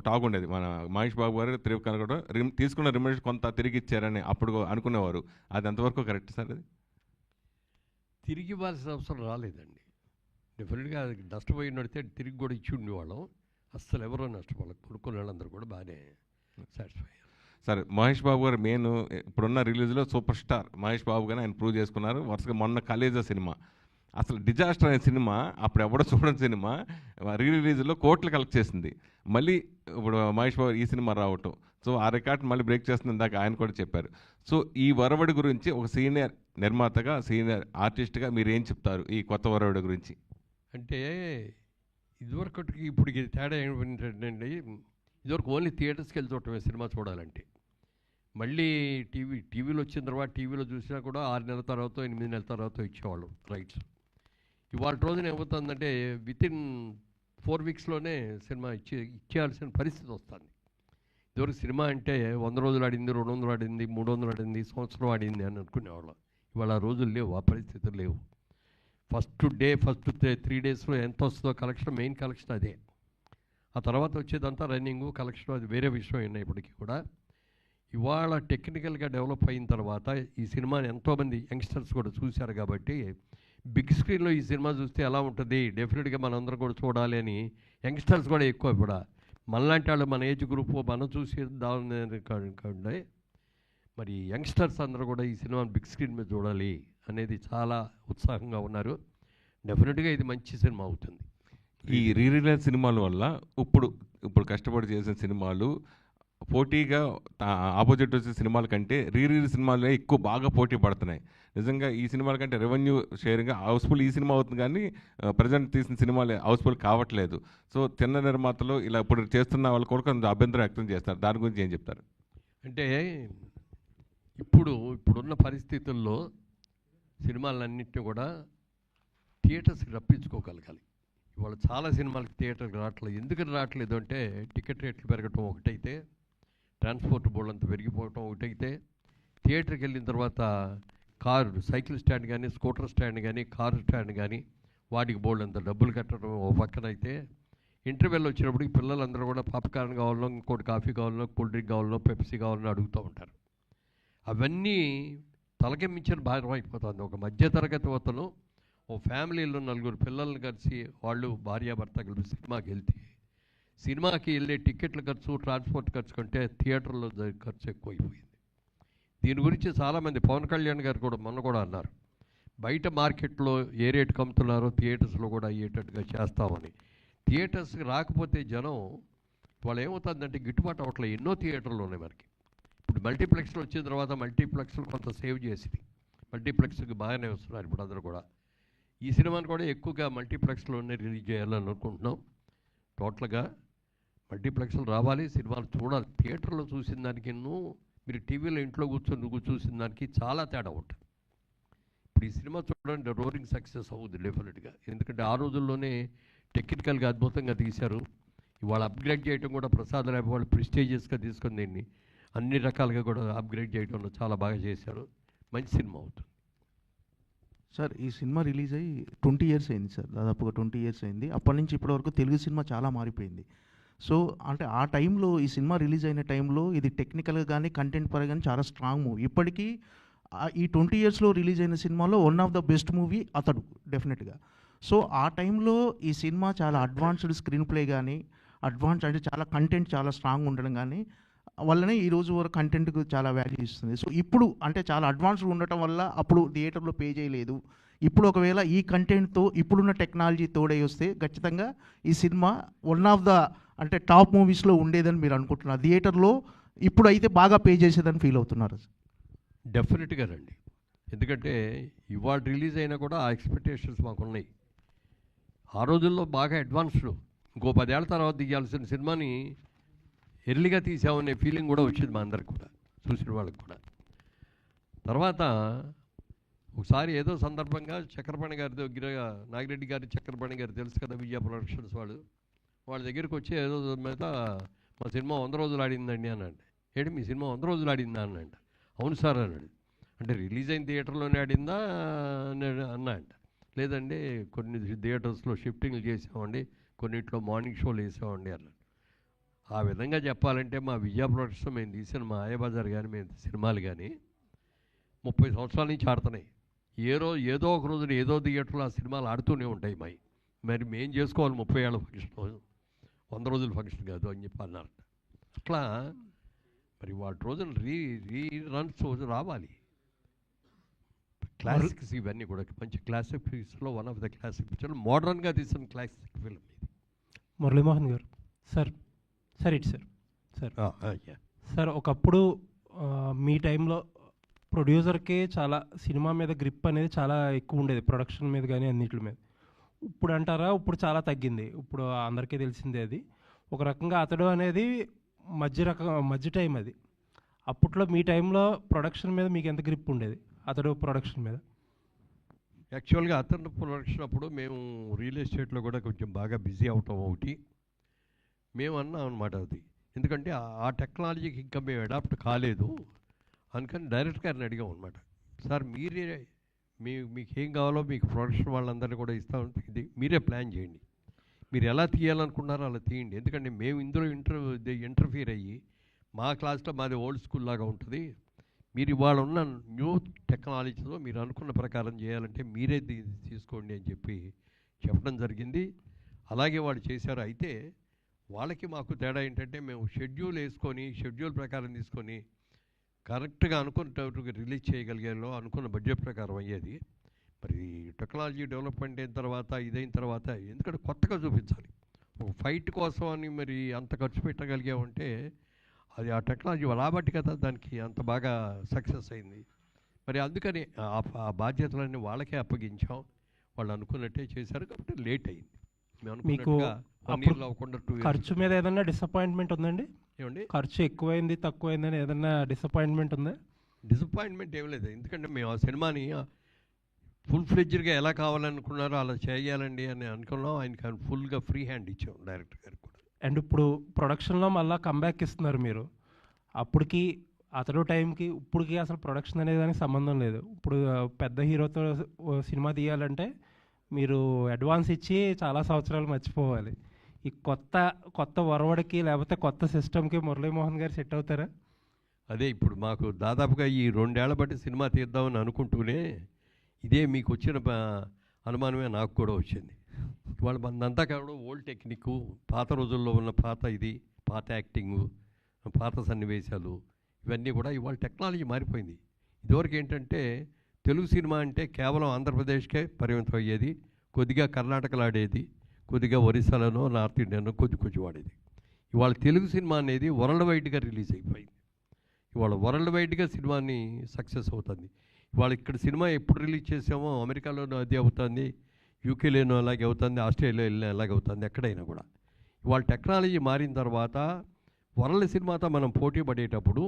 టాక్ ఉండేది, మన మహేష్ బాబు గారు తిరుపతి కూడా తీసుకున్న రిమ్యూనరేషన్ కొంత తిరిగి ఇచ్చారని అప్పుడు అనుకునేవారు. అది ఎంతవరకు కరెక్ట్ సార్? అది తిరిగి ఇవ్వాల్సిన అవసరం రాలేదండి. డెఫినెట్గా నష్టపోయినడితే తిరిగి కూడా ఇచ్చి ఉండేవాళ్ళం. అస్సలు ఎవరో నష్టపోవాలి, కొనుక్కునే వాళ్ళందరూ కూడా బాగానే సాటిస్ఫై అయ్యారు. సరే, మహేష్ బాబు గారు ఇప్పుడున్న రిలీజ్లో సూపర్ స్టార్ మహేష్ బాబు గారు ఆయన ప్రూవ్ చేసుకున్నారు. వరుసగా మొన్న కలేజా సినిమా అసలు డిజాస్టర్ అనే సినిమా, అప్పుడు ఎవడో చూడని సినిమా రిలీజ్లో కోట్లు కలెక్ట్ చేసింది. మళ్ళీ ఇప్పుడు మహేష్ బాబు ఈ సినిమా రావటం, సో ఆ రికార్డ్ మళ్ళీ బ్రేక్ చేస్తుంది. ఇందాక ఆయన కూడా చెప్పారు. సో ఈ వరవడి గురించి ఒక సీనియర్ నిర్మాతగా, సీనియర్ ఆర్టిస్ట్గా మీరు ఏం చెప్తారు ఈ కొత్త వరవడి గురించి? అంటే ఇదివరకటికి ఇప్పటికి తేడా ఏమిటంటే, ఇదివరకు ఓన్లీ థియేటర్స్కి వెళ్ళి చూడటమే సినిమా చూడాలంటే. మళ్ళీ టీవీలో వచ్చిన తర్వాత టీవీలో చూసినా కూడా 6 నెలల తర్వాత 8 నెలల తర్వాత ఇచ్చేవాళ్ళు రైట్స్. ఇవాళ రోజున ఏమవుతుందంటే వితిన్ 4 వీక్స్లోనే సినిమా ఇచ్చేయాల్సిన పరిస్థితి వస్తుంది. ఇదివరకు సినిమా అంటే 100 రోజులు ఆడింది, 200 ఆడింది, 300 ఆడింది, సంవత్సరం ఆడింది అని అనుకునేవాళ్ళం. ఇవాళ ఆ రోజులు లేవు, ఆ పరిస్థితులు లేవు. ఫస్ట్ 3 డేస్లో ఎంత వస్తుందో కలెక్షన్, మెయిన్ కలెక్షన్ అదే. ఆ తర్వాత వచ్చేదంతా రన్నింగు కలెక్షన్, అది వేరే విషయం అయినప్పటికీ కూడా ఇవాళ టెక్నికల్గా డెవలప్ అయిన తర్వాత ఈ సినిమాని ఎంతోమంది యంగ్స్టర్స్ కూడా చూశారు కాబట్టి బిగ్ స్క్రీన్లో ఈ సినిమా చూస్తే ఎలా ఉంటుంది, డెఫినెట్గా మనందరం కూడా చూడాలి అని యంగ్స్టర్స్ కూడా ఎక్కువ కూడా మనలాంటి వాళ్ళు, మన ఏజ్ గ్రూప్ మనం చూసి దాని మరి యంగ్స్టర్స్ అందరూ కూడా ఈ సినిమాని బిగ్ స్క్రీన్ మీద చూడాలి అనేది చాలా ఉత్సాహంగా ఉన్నారు. డెఫినెట్గా ఇది మంచి సినిమా అవుతుంది. ఈ రీరిలీజ్ సినిమాల వల్ల ఇప్పుడు కష్టపడి చేసిన సినిమాలు పోటీగా ఆపోజిట్ వచ్చే సినిమాల కంటే రీరిలీజ్ సినిమాలే ఎక్కువ బాగా పోటీ పడుతున్నాయి. నిజంగా ఈ సినిమాల కంటే రెవెన్యూ షేరింగ్గా హౌస్ఫుల్ ఈ సినిమా అవుతుంది, కానీ ప్రజెంట్ తీసిన సినిమాలు హౌస్ఫుల్ కావట్లేదు. సో చిన్న నిర్మాతలు ఇలా ఇప్పుడు చేస్తున్న వాళ్ళు కూడా కొంచెం అభ్యంతరం వ్యక్తం చేస్తారు. దాని గురించి ఏం చెప్తారు? అంటే ఇప్పుడున్న పరిస్థితుల్లో సినిమాలన్నింటినీ కూడా థియేటర్స్కి రప్పించుకోగలగాలి. ఇవాళ చాలా సినిమాలకి థియేటర్కి రావట్లేదు. ఎందుకని రావట్లేదు అంటే టికెట్ రేట్లు పెరగటం ఒకటైతే, ట్రాన్స్పోర్ట్ బోర్డు అంతా పెరిగిపోవటం ఒకటైతే, థియేటర్కి వెళ్ళిన తర్వాత సైకిల్ స్టాండ్ కానీ, స్కూటర్ స్టాండ్ కానీ, కారు స్టాండ్ కానీ వాటికి బోర్డు అంత డబ్బులు కట్టడం ఓ పక్కన అయితే, ఇంటర్వెల్ వచ్చినప్పటికి పిల్లలందరూ కూడా పాప్కార్న్ కావాలనో, ఇంకోటి కాఫీ కావాలనో, కూల్ డ్రింక్ కావాలనో, పెప్సీ కావాలనో అడుగుతూ ఉంటారు. అవన్నీ తలకి మించిన భారం అయిపోతుంది. ఒక మధ్యతరగతి అతను ఓ ఫ్యామిలీలో 4 పిల్లల్ని కలిసి వాళ్ళు భార్యాభర్త కలిసి సినిమాకి వెళ్తే, సినిమాకి వెళ్ళే టికెట్ల ఖర్చు, ట్రాన్స్పోర్ట్ ఖర్చు కంటే థియేటర్లో ఖర్చు ఎక్కువైపోయింది. దీని గురించి చాలామంది, పవన్ కళ్యాణ్ గారు కూడా మొన్న కూడా అన్నారు, బయట మార్కెట్లో ఏ రేటుకి అమ్ముతున్నారో థియేటర్స్లో కూడా అయ్యేటట్టుగా చేస్తామని. థియేటర్స్కి రాకపోతే జనం వాళ్ళు ఏమవుతుందంటే గిట్టుబాటు అవ్వట్లేదు. ఎన్నో థియేటర్లు ఉన్నాయి మనకి. ఇప్పుడు మల్టీప్లెక్స్లు వచ్చిన తర్వాత మల్టీప్లెక్స్లు కొంత సేవ్ చేసింది. మల్టీప్లెక్స్కి బాగానే వస్తున్నారు ఇప్పుడు అందరూ కూడా. ఈ సినిమాని కూడా ఎక్కువగా మల్టీప్లెక్స్లోనే రిలీజ్ చేయాలని అనుకుంటున్నాం. టోటల్గా మల్టీప్లెక్స్లు రావాలి, సినిమాలు చూడాలి. థియేటర్లో చూసిన దానికి మీరు టీవీలో ఇంట్లో కూర్చొని చూసిన దానికి చాలా తేడా ఉంటుంది. ఇప్పుడు ఈ సినిమా చూడండి, రోరింగ్ సక్సెస్ అవుతుంది డెఫినెట్గా. ఎందుకంటే ఆ రోజుల్లోనే టెక్నికల్గా అద్భుతంగా తీశారు. ఇవాళ అప్గ్రేడ్ చేయడం కూడా ప్రసాద్ ల్యాబ్ వాళ్ళు ప్రెస్టీజియస్గా తీసుకొని దీన్ని అన్ని రకాలుగా కూడా అప్గ్రేడ్ చేయడంలో చాలా బాగా చేశారు. మంచి సినిమా అవుతుంది. సార్, ఈ సినిమా రిలీజ్ అయ్యి 20 ఇయర్స్ అయింది సార్, దాదాపుగా 20 ఇయర్స్ అయింది. అప్పటి నుంచి ఇప్పటివరకు తెలుగు సినిమా చాలా మారిపోయింది. సో అంటే ఆ టైంలో, ఈ సినిమా రిలీజ్ అయిన టైంలో ఇది టెక్నికల్గా కానీ కంటెంట్ పరంగా కానీ చాలా స్ట్రాంగ్ మూవీ. ఇప్పటికీ ఈ 20 ఇయర్స్లో రిలీజ్ అయిన సినిమాలో one of the best movie అతడు డెఫినెట్గా. సో ఆ టైంలో ఈ సినిమా చాలా అడ్వాన్స్డ్ స్క్రీన్ ప్లే కానీ, అడ్వాన్స్ అంటే చాలా కంటెంట్ చాలా స్ట్రాంగ్ ఉండడం కానీ వల్లనే ఈరోజు వరకు కంటెంట్కు చాలా వాల్యూ ఇస్తుంది. సో ఇప్పుడు అంటే చాలా అడ్వాన్స్డ్ ఉండటం వల్ల అప్పుడు థియేటర్లో పే చేయలేదు. ఇప్పుడు ఒకవేళ ఈ కంటెంట్తో ఇప్పుడున్న టెక్నాలజీ తోడై వస్తే ఖచ్చితంగా ఈ సినిమా వన్ ఆఫ్ ద అంటే టాప్ మూవీస్లో ఉండేదని మీరు అనుకుంటున్నారు. థియేటర్లో ఇప్పుడు అయితే బాగా పే చేసేదని ఫీల్ అవుతున్నారు. డెఫినెట్గా రండి. ఎందుకంటే ఇవాళ రిలీజ్ అయినా కూడా ఆ ఎక్స్పెక్టేషన్స్ మాకున్నాయి. ఆ రోజుల్లో బాగా అడ్వాన్స్డ్, ఇంకో 10 ఏళ్ల తర్వాత తీయాల్సిన సినిమాని ఎర్లీగా తీసామనే ఫీలింగ్ కూడా వచ్చింది మా అందరికి కూడా, చూసిన వాళ్ళకి కూడా. తర్వాత ఒకసారి ఏదో సందర్భంగా చక్రపాణి గారి దగ్గర, నాగిరెడ్డి గారి చక్రపాణి గారు తెలుసు కదా, విజయ ప్రొడక్షన్స్ వాళ్ళ దగ్గరికి వచ్చి ఏదో మీద మా సినిమా 100 రోజులు ఆడిందండి అన్నాడు. ఏంటి మీ సినిమా 100 రోజులు ఆడిందా అన్నాడు. అవును సార్ అన్నాడు. అంటే రిలీజ్ అయిన థియేటర్లోనే ఆడిందా అన్నాడు. లేదండి కొన్ని థియేటర్స్లో షిఫ్టింగ్లు చేసామండి, కొన్నింటిలో మార్నింగ్ షోలు వేసామండి అన్నాడు. ఆ విధంగా చెప్పాలంటే మా విజయ ప్రొడక్షన్ మేము తీసిన మా ఆయబజార్ కానీ మేము సినిమాలు కానీ 30 సంవత్సరాల నుంచి ఆడుతున్నాయి. ఏదో ఒక రోజున ఏదో థియేటర్లో ఆ సినిమాలు ఆడుతూనే ఉంటాయి. మరి మేము చేసుకోవాలి 30 ఏళ్ళ ఫంక్షన్, 100 రోజుల ఫంక్షన్ కాదు అని చెప్పి అన్నారు. అట్లా మరి వాటి రోజున రన్స్ రావాలి. క్లాసిక్స్ ఇవన్నీ కూడా మంచి క్లాసిక్ ఫిల్మ్స్లో one of the classic picture, మోడర్న్గా తీసిన క్లాసిక్ ఫిల్మ్ ఇది. మురళీమోహన్ గారు సార్ సార్ ఒకప్పుడు మీ టైంలో ప్రొడ్యూసర్కే చాలా సినిమా మీద గ్రిప్ అనేది చాలా ఎక్కువ ఉండేది, ప్రొడక్షన్ మీద కానీ అన్నిటి మీద. ఇప్పుడు అంటారా ఇప్పుడు చాలా తగ్గింది, ఇప్పుడు అందరికీ తెలిసిందే అది. ఒక రకంగా అతడు అనేది మధ్య టైం అది. అప్పట్లో మీ టైంలో ప్రొడక్షన్ మీద మీకు ఎంత గ్రిప్ ఉండేది అతడు ప్రొడక్షన్ మీద? యాక్చువల్గా అతను ప్రొడక్షన్ అప్పుడు మేము రియల్ ఎస్టేట్లో కూడా కొంచెం బాగా బిజీ అవటం ఒకటి మేము అన్నాం అనమాట. అది ఎందుకంటే ఆ టెక్నాలజీకి ఇంకా మేము అడాప్ట్ కాలేదు, అందుకని డైరెక్ట్ గారిని అడిగాం అనమాట. సార్ మీరే మీకు ఏం కావాలో మీకు ప్రొడక్షన్ వాళ్ళందరినీ కూడా ఇస్తామంటే ఇది మీరే ప్లాన్ చేయండి, మీరు ఎలా తీయాలనుకున్నారో అలా తీయండి, ఎందుకంటే మేము ఇందులో ఇంటర్ఫియర్ అయ్యి మా క్లాస్లో మాది ఓల్డ్ స్కూల్ లాగా ఉంటుంది, మీరు ఇవాళ ఉన్న న్యూ టెక్నాలజీతో మీరు అనుకున్న ప్రకారం చేయాలంటే మీరే తీసుకోండి అని చెప్పి చెప్పడం జరిగింది. అలాగే వాళ్ళు చేశారు. అయితే వాళ్ళకి మాకు తేడా ఏంటంటే మేము షెడ్యూల్ ప్రకారం తీసుకొని కరెక్ట్గా అనుకున్న రిలీజ్ చేయగలిగేలో అనుకున్న బడ్జెట్ ప్రకారం అయ్యేది. మరి టెక్నాలజీ డెవలప్మెంట్ అయిన తర్వాత ఇదైన తర్వాత ఎందుకంటే కొత్తగా చూపించాలి, ఒక ఫైట్ కోసం అని మరి అంత ఖర్చు పెట్టగలిగామంటే అది ఆ టెక్నాలజీ రాబట్టి కదా దానికి అంత బాగా సక్సెస్ అయింది. మరి అందుకని ఆ బాధ్యతలన్నీ వాళ్ళకే అప్పగించాం, వాళ్ళు అనుకున్నట్టే చేశారు కాబట్టి లేట్ అయింది. మీకు ఖర్చు మీద ఏదైనా డిసప్పాయింట్మెంట్ ఉందండి? ఏమండి ఖర్చు ఎక్కువైంది తక్కువైందని ఏదైనా డిసప్పాయింట్మెంట్ ఉందా? డిసప్పాయింట్మెంట్ ఏం లేదు, ఎందుకంటే మేము ఆ సినిమాని ఫుల్ ఫ్లెడ్జ్డ్గా ఎలా కావాలనుకున్నారో అలా చేయాలండి అని అనుకున్నాం. ఆయనకి ఫుల్గా ఫ్రీ హ్యాండ్ ఇచ్చాం డైరెక్టర్ గారికి కూడా. అండ్ ఇప్పుడు ప్రొడక్షన్లో మళ్ళీ కంబ్యాక్ ఇస్తున్నారు మీరు. అప్పటికి అతడు టైంకి ఇప్పటికి అసలు ప్రొడక్షన్ అనే దానికి సంబంధం లేదు. ఇప్పుడు పెద్ద హీరోతో సినిమా తీయాలంటే మీరు అడ్వాన్స్ ఇచ్చి చాలా సంవత్సరాలు మర్చిపోవాలి. ఈ కొత్త వరవడికి లేకపోతే కొత్త సిస్టమ్కి మురళీమోహన్ గారు సెట్ అవుతారా? అదే ఇప్పుడు మాకు దాదాపుగా ఈ 2 ఏళ్ల బట్టి సినిమా తీద్దామని అనుకుంటూనే ఇదే మీకు వచ్చిన అనుమానమే నాకు కూడా వచ్చింది. ఇవాళ మనంతా కావడం ఓల్డ్ టెక్నిక్, పాత రోజుల్లో ఉన్న పాత యాక్టింగు, పాత సన్నివేశాలు ఇవన్నీ కూడా ఇవాళ టెక్నాలజీ మారిపోయింది. ఇదివరకు ఏంటంటే తెలుగు సినిమా అంటే కేవలం ఆంధ్రప్రదేశ్కే పరిమితం అయ్యేది, కొద్దిగా కర్ణాటకలో ఆడేది, కొద్దిగా ఒరిస్సాలోనో నార్త్ ఇండియాలో కొద్ది వాడేది. ఇవాళ తెలుగు సినిమా అనేది వరల్డ్ వైడ్గా రిలీజ్ అయిపోయింది. ఇవాళ వరల్డ్ వైడ్గా సినిమాని సక్సెస్ అవుతుంది. ఇవాళ ఇక్కడ సినిమా ఎప్పుడు రిలీజ్ చేసామో అమెరికాలోనూ అదే అవుతుంది, యూకేలోనూ అలాగే అవుతుంది, ఆస్ట్రేలియాలో అలాగే అవుతుంది, ఎక్కడైనా కూడా. ఇవాళ టెక్నాలజీ మారిన తర్వాత వరల్డ్ సినిమాతో మనం పోటీ పడేటప్పుడు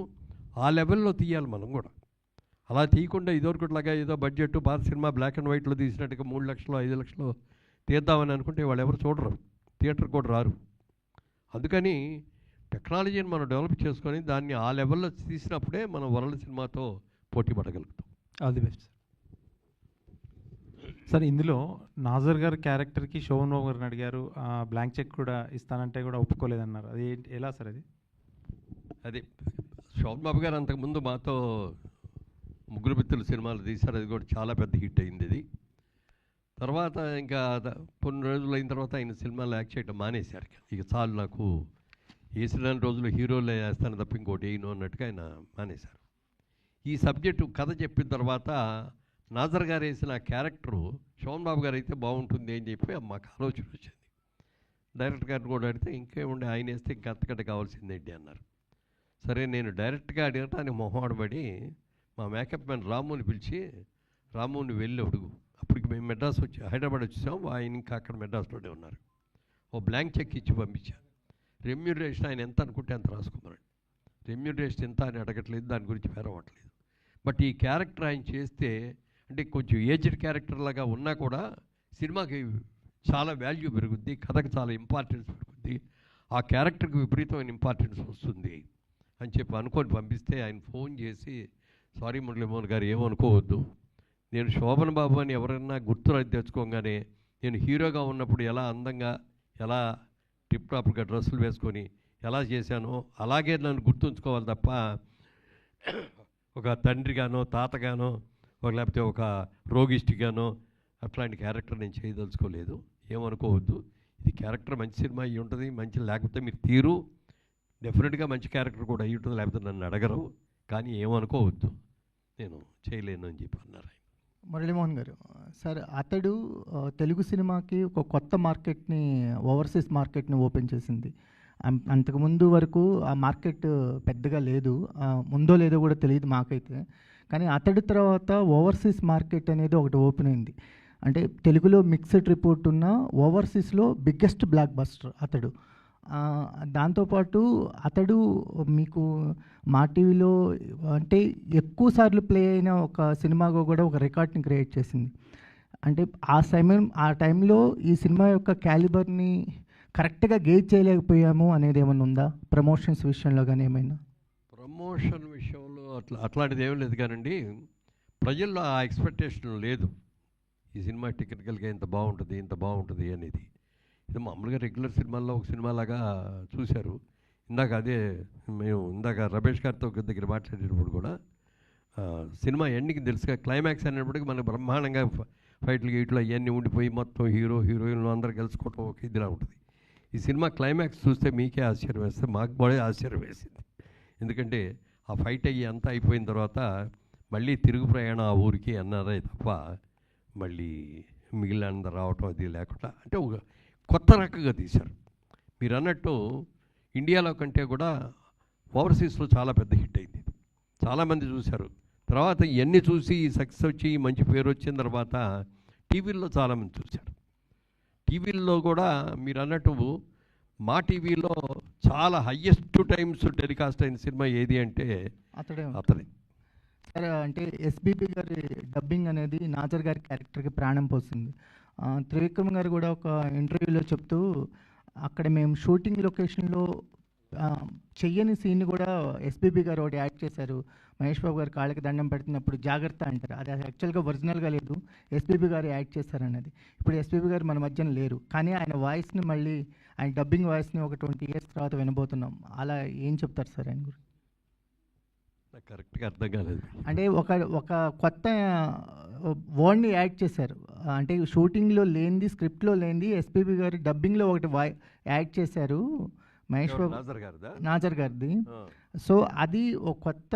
ఆ లెవెల్లో తీయాలి మనం కూడా. అలా తీయకుండా ఇదివరకులాగా ఏదో బడ్జెట్ పాత సినిమా బ్లాక్ అండ్ వైట్లో తీసినట్టుగా 3 లక్షలు 5 లక్షలు తీద్దామని అనుకుంటే వాళ్ళు ఎవరు చూడరు, థియేటర్ కూడా రారు. అందుకని టెక్నాలజీని మనం డెవలప్ చేసుకొని దాన్ని ఆ లెవెల్లో తీసినప్పుడే మనం వరల్డ్ సినిమాతో పోటీ పడగలుగుతాం. All the best sir. ఇందులో నాజర్ గారి క్యారెక్టర్కి శోభన్ బాబు గారిని అడిగారు, బ్లాంక్ చెక్ కూడా ఇస్తానంటే కూడా ఒప్పుకోలేదన్నారు. అది ఎలా సార్? అది శోభన్ బాబు గారు అంతకుముందు మాతో ముగ్గురు మిత్రులు సినిమాలు తీశారు, అది కూడా చాలా పెద్ద హిట్ అయింది. అది తర్వాత ఇంకా కొన్ని రోజులు అయిన తర్వాత ఆయన సినిమాలు యాక్ట్ చేయడం మానేశారు. ఇక చాలు నాకు వేసిన రోజులు హీరోలు వేస్తాను తప్ప ఇంకోటి వేయను అన్నట్టుగా ఆయన మానేశారు. ఈ సబ్జెక్టు కథ చెప్పిన తర్వాత నాజర్ గారు వేసిన క్యారెక్టరు శోభన్ బాబు గారు అయితే బాగుంటుంది అని చెప్పి మాకు ఆలోచన వచ్చింది. డైరెక్టర్ గారిని కూడా అడిగితే ఇంకేముండే ఆయన వేస్తే ఇంకా అంతకంటే కావాల్సిందేంటి అన్నారు. సరే నేను డైరెక్ట్గా అడగటానికి మొహమాటపడి మా మేకప్ మ్యాన్ రాముని పిలిచి, రాముని వెళ్ళి అడుగు, అప్పటికి మేము మెడ్రాస్ హైదరాబాద్ వచ్చేసాం, ఆయన ఇంకా అక్కడ మెడ్రాస్లోనే ఉన్నారు. ఓ బ్లాంక్ చెక్ ఇచ్చి పంపించాను. రెమ్యూనరేషన్ ఆయన ఎంత అనుకుంటే అంత రాసుకోమన్నాడు. రెమ్యూనరేషన్ ఎంత అని అడగట్లేదు, దాని గురించి పేరవట్లేదు. బట్ ఈ క్యారెక్టర్ ఆయన చేస్తే అంటే కొంచెం ఏజ్డ్ క్యారెక్టర్ లాగా ఉన్నా కూడా సినిమాకి చాలా వాల్యూ పెరుగుద్ది, కథకు చాలా ఇంపార్టెన్స్ పెరుగుద్ది, ఆ క్యారెక్టర్కి విపరీతమైన ఇంపార్టెన్స్ వస్తుంది అని చెప్పి అనుకొని పంపిస్తే ఆయన ఫోన్ చేసి, సారీ మురళీమోహన్ గారు ఏమనుకోవద్దు, నేను శోభన్ బాబు అని ఎవరైనా గుర్తు తెచ్చుకోగానే నేను హీరోగా ఉన్నప్పుడు ఎలా అందంగా ఎలా టిప్ టాప్గా డ్రెస్సులు వేసుకొని ఎలా చేశానో అలాగే నన్ను గుర్తుంచుకోవాలి తప్ప ఒక తండ్రిగానో తాతగానో లేకపోతే ఒక రోగిష్టిగానో అట్లాంటి క్యారెక్టర్ నేను చేయదలుచుకోలేదు, ఏమనుకోవద్దు. ఇది క్యారెక్టర్ మంచి సినిమా అయ్యి ఉంటుంది, మంచి లేకపోతే మీరు తీరు డెఫినెట్గా మంచి క్యారెక్టర్ కూడా అయ్యి ఉంటుంది, లేకపోతే నన్ను అడగరు, కానీ ఏమనుకోవద్దు నేను చేయలేను అని చెప్పి అన్నారు. మురళీమోహన్ గారు, సార్ అతడు తెలుగు సినిమాకి ఒక కొత్త మార్కెట్ని, ఓవర్సీస్ మార్కెట్ని ఓపెన్ చేసింది. అంతకుముందు వరకు ఆ మార్కెట్ పెద్దగా లేదు, ముందో లేదో కూడా తెలియదు మాకైతే. కానీ అతడి తర్వాత ఓవర్సీస్ మార్కెట్ అనేది ఒకటి ఓపెన్ అయింది. అంటే తెలుగులో మిక్స్డ్ రిపోర్ట్ ఉన్న ఓవర్సీస్లో బిగ్గెస్ట్ బ్లాక్ బస్టర్ అతడు. దాంతోపాటు అతడు మీకు మా టీవీలో అంటే ఎక్కువ సార్లు ప్లే అయిన ఒక సినిమాగా కూడా ఒక రికార్డ్ని క్రియేట్ చేసింది. అంటే ఆ టైంలో ఈ సినిమా యొక్క క్యాలిబర్ని కరెక్ట్గా గేజ్ చేయలేకపోయాము అనేది ఏమైనా ఉందా ప్రమోషన్స్ విషయంలో కానీ ఏమైనా? ప్రమోషన్ విషయంలో అట్లాంటిది ఏమీ లేదు కానండి, ప్రజల్లో ఆ ఎక్స్పెక్టేషన్ లేదు. ఈ సినిమా టెక్నికల్గా ఇంత బాగుంటుంది అనేది. ఇది మామూలుగా రెగ్యులర్ సినిమాల్లో ఒక సినిమాలాగా చూశారు. ఇందాక రమేష్ గారితో దగ్గర మాట్లాడేటప్పుడు కూడా సినిమా ఎండింగ్ తెలుసుగా, క్లైమాక్స్ అనేప్పటికీ మనకు బ్రహ్మాండంగా ఫైట్లు గీట్లు అవన్నీ ఉండిపోయి మొత్తం హీరోయిన్లు అందరూ కలుసుకోవటం ఒక ఇదిలా ఉంటుంది. ఈ సినిమా క్లైమాక్స్ చూస్తే మీకే ఆశ్చర్యం వేస్తే మాకు కూడా ఆశ్చర్యం వేసింది. ఎందుకంటే ఆ ఫైట్ అయ్యి అంతా అయిపోయిన తర్వాత మళ్ళీ తిరుగు ప్రయాణం ఆ ఊరికి అన్నారే తప్ప మళ్ళీ మిగిలినంత రావటం అది లేకుండా అంటే ఒక కొత్త రకంగా తీశారు. మీరు అన్నట్టు ఇండియాలో కంటే కూడా ఓవర్సీస్లో చాలా పెద్ద హిట్ అయింది. చాలామంది చూశారు. తర్వాత ఇవన్నీ చూసి సక్సెస్ వచ్చి మంచి పేరు వచ్చిన తర్వాత టీవీల్లో చాలామంది చూశారు. టీవీల్లో కూడా మీరు అన్నట్టు మా టీవీలో చాలా హయ్యెస్ట్ టైమ్స్ టెలికాస్ట్ అయిన సినిమా ఏది అంటే అతడే. సరే, అంటే ఎస్బీబీ గారి డబ్బింగ్ అనేది నాజర్ గారి క్యారెక్టర్కి ప్రాణం పోసింది. త్రివిక్రమ్ గారు కూడా ఒక ఇంటర్వ్యూలో చెప్తూ అక్కడ మేము షూటింగ్ లొకేషన్లో చెయ్యని సీన్ కూడా ఎస్బీబీ గారు ఒకటి యాడ్ చేశారు. మహేష్ బాబు గారు కాళ్ళకి దండం పెడుతున్నప్పుడు జాగ్రత్త అంటారు. అది యాక్చువల్గా ఒరిజినల్గా లేదు, ఎస్బీబీ గారు యాడ్ చేశారన్నది. ఇప్పుడు ఎస్బీబీ గారు మన మధ్యన లేరు, కానీ ఆయన వాయిస్ని మళ్ళీ ఆయన డబ్బింగ్ వాయిస్ని ఒక 20 years తర్వాత వినబోతున్నాం. అలా ఏం చెప్తారు సార్ ఆయన గురించి? కరెక్ట్గా అర్థం కాలేదు. అంటే ఒక కొత్త వర్డ్ని యాడ్ చేశారు. అంటే షూటింగ్లో లేనిది, స్క్రిప్ట్లో లేనిది ఎస్పీబీ గారి డబ్బింగ్లో ఒకటి యాడ్ చేశారు మహేష్ బాబు నాజర్ గారిది. సో అది ఒక కొత్త,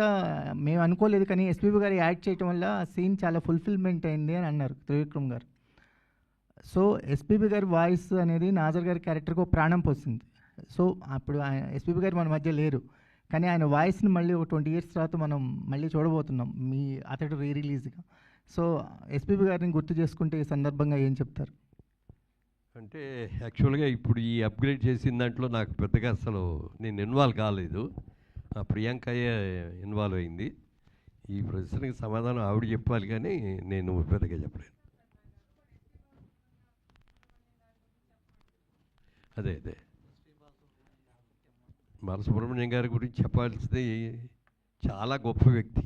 మేము అనుకోలేదు, కానీ ఎస్పీబీ గారు యాడ్ చేయటం వల్ల సీన్ చాలా ఫుల్ఫిల్మెంట్ అయింది అని అన్నారు త్రివిక్రమ్ గారు. సో ఎస్పీబీ గారి వాయిస్ అనేది నాజర్ గారి క్యారెక్టర్కి ఒక ప్రాణం పోసింది. సో అప్పుడు ఎస్పీబీ గారు మన మధ్య లేరు, కానీ ఆయన వాయిస్ని మళ్ళీ ఒక 20 years తర్వాత మనం మళ్ళీ చూడబోతున్నాం అతడు రిలీజ్గా. సో ఎస్పీబీ గారిని గుర్తు చేసుకుంటే ఈ సందర్భంగా ఏం చెప్తారు? అంటే యాక్చువల్గా ఇప్పుడు ఈ అప్గ్రేడ్ చేసిన దాంట్లో నాకు పెద్దగా అసలు నేను ఇన్వాల్వ్ కాలేదు. ప్రియాంకయ్య ఇన్వాల్వ్ అయింది. ఈ ప్రశ్నకి సమాధానం ఆవిడ చెప్పాలి, కానీ నేను పెద్దగా చెప్పలేను. అదే బాలసుబ్రహ్మణ్యం గారి గురించి చెప్పాల్సింది, చాలా గొప్ప వ్యక్తి.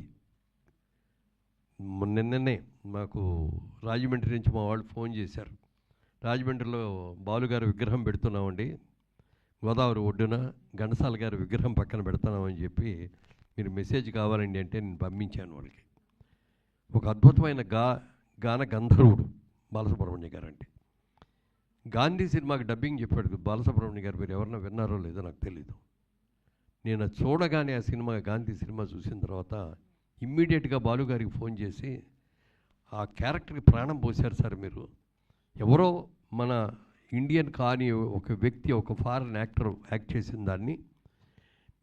నిన్ననే మాకు రాజమండ్రి నుంచి మా వాళ్ళు ఫోన్ చేశారు. రాజమండ్రిలో బాలుగారి విగ్రహం పెడుతున్నామండి, గోదావరి ఒడ్డున ఘంటసాల గారి విగ్రహం పక్కన పెడుతున్నామని చెప్పి మీరు మెసేజ్ కావాలండి అంటే నేను పంపించాను వాళ్ళకి. ఒక అద్భుతమైన గాన గంధర్వుడు బాలసుబ్రహ్మణ్యం గారు. అంటే గాంధీ సినిమాకి డబ్బింగ్ చెప్పాడు బాలసుబ్రహ్మణ్యం గారు. మీరు ఎవరన్నా విన్నారో లేదో నాకు తెలీదు. నేను చూడగానే ఆ సినిమా, గాంధీ సినిమా చూసిన తర్వాత ఇమ్మీడియట్గా బాలుగారికి ఫోన్ చేసి, ఆ క్యారెక్టర్కి ప్రాణం పోశారు సార్ మీరు. ఎవరో మన ఇండియన్ కానీ ఒక వ్యక్తి, ఒక ఫారెన్ యాక్టర్ యాక్ట్ చేసిన దాన్ని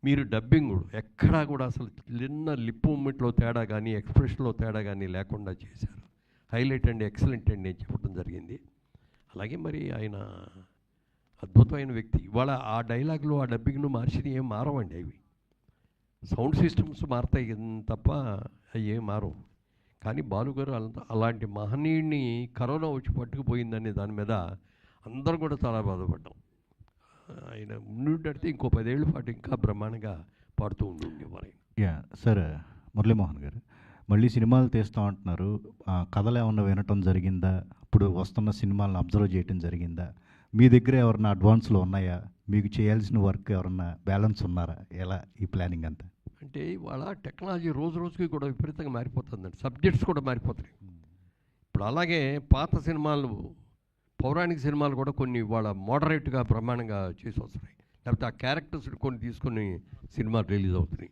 మీరు డబ్బింగ్ ఎక్కడా కూడా అసలు చిన్న లిప్ మూమెంట్లో తేడా కానీ ఎక్స్ప్రెషన్లో తేడా కానీ లేకుండా చేశారు. హైలైట్ అండి, ఎక్సలెంట్ అండి అని చెప్పడం జరిగింది. అలాగే మరి ఆయన అద్భుతమైన వ్యక్తి. ఇవాళ ఆ డైలాగులు, ఆ డబ్బింగ్ను మార్చిని ఏం మారవండి. అవి సౌండ్ సిస్టమ్స్ మారుతాయి తప్ప అవి ఏం మారవు. కానీ బాలుగారు అలాంటి మహనీయుడిని కరోనా వచ్చి పట్టుకుపోయిందనే దాని మీద అందరం కూడా చాలా బాధపడ్డాం. ఆయన ఉన్నట్టే ఇంకో 10 ఏళ్ళ పాటు ఇంకా బ్రహ్మాండంగా పాడుతూ ఉండేవారు. సార్ మురళీమోహన్ గారు, మళ్ళీ సినిమాలు తీస్తూ ఉంటున్నారు. కథలు ఏమన్నా వినటం జరిగిందా? ఇప్పుడు వస్తున్న సినిమాలను అబ్జర్వ్ చేయటం జరిగిందా? మీ దగ్గర ఎవరన్నా అడ్వాన్స్లో ఉన్నాయా? మీకు చేయాల్సిన వర్క్ ఎవరన్నా బ్యాలెన్స్ ఉన్నారా? ఎలా ఈ ప్లానింగ్ అంతా? అంటే ఇవాళ టెక్నాలజీ రోజు రోజుకి కూడా విపరీతంగా మారిపోతుందండి. సబ్జెక్ట్స్ కూడా మారిపోతున్నాయి. ఇప్పుడు అలాగే పాత సినిమాలు, పౌరాణిక సినిమాలు కూడా కొన్ని ఇవాళ మోడరేట్గా బ్రహ్మాండంగా చేసి వస్తున్నాయి. లేకపోతే ఆ క్యారెక్టర్స్ కొన్ని తీసుకొని సినిమాలు రిలీజ్ అవుతున్నాయి.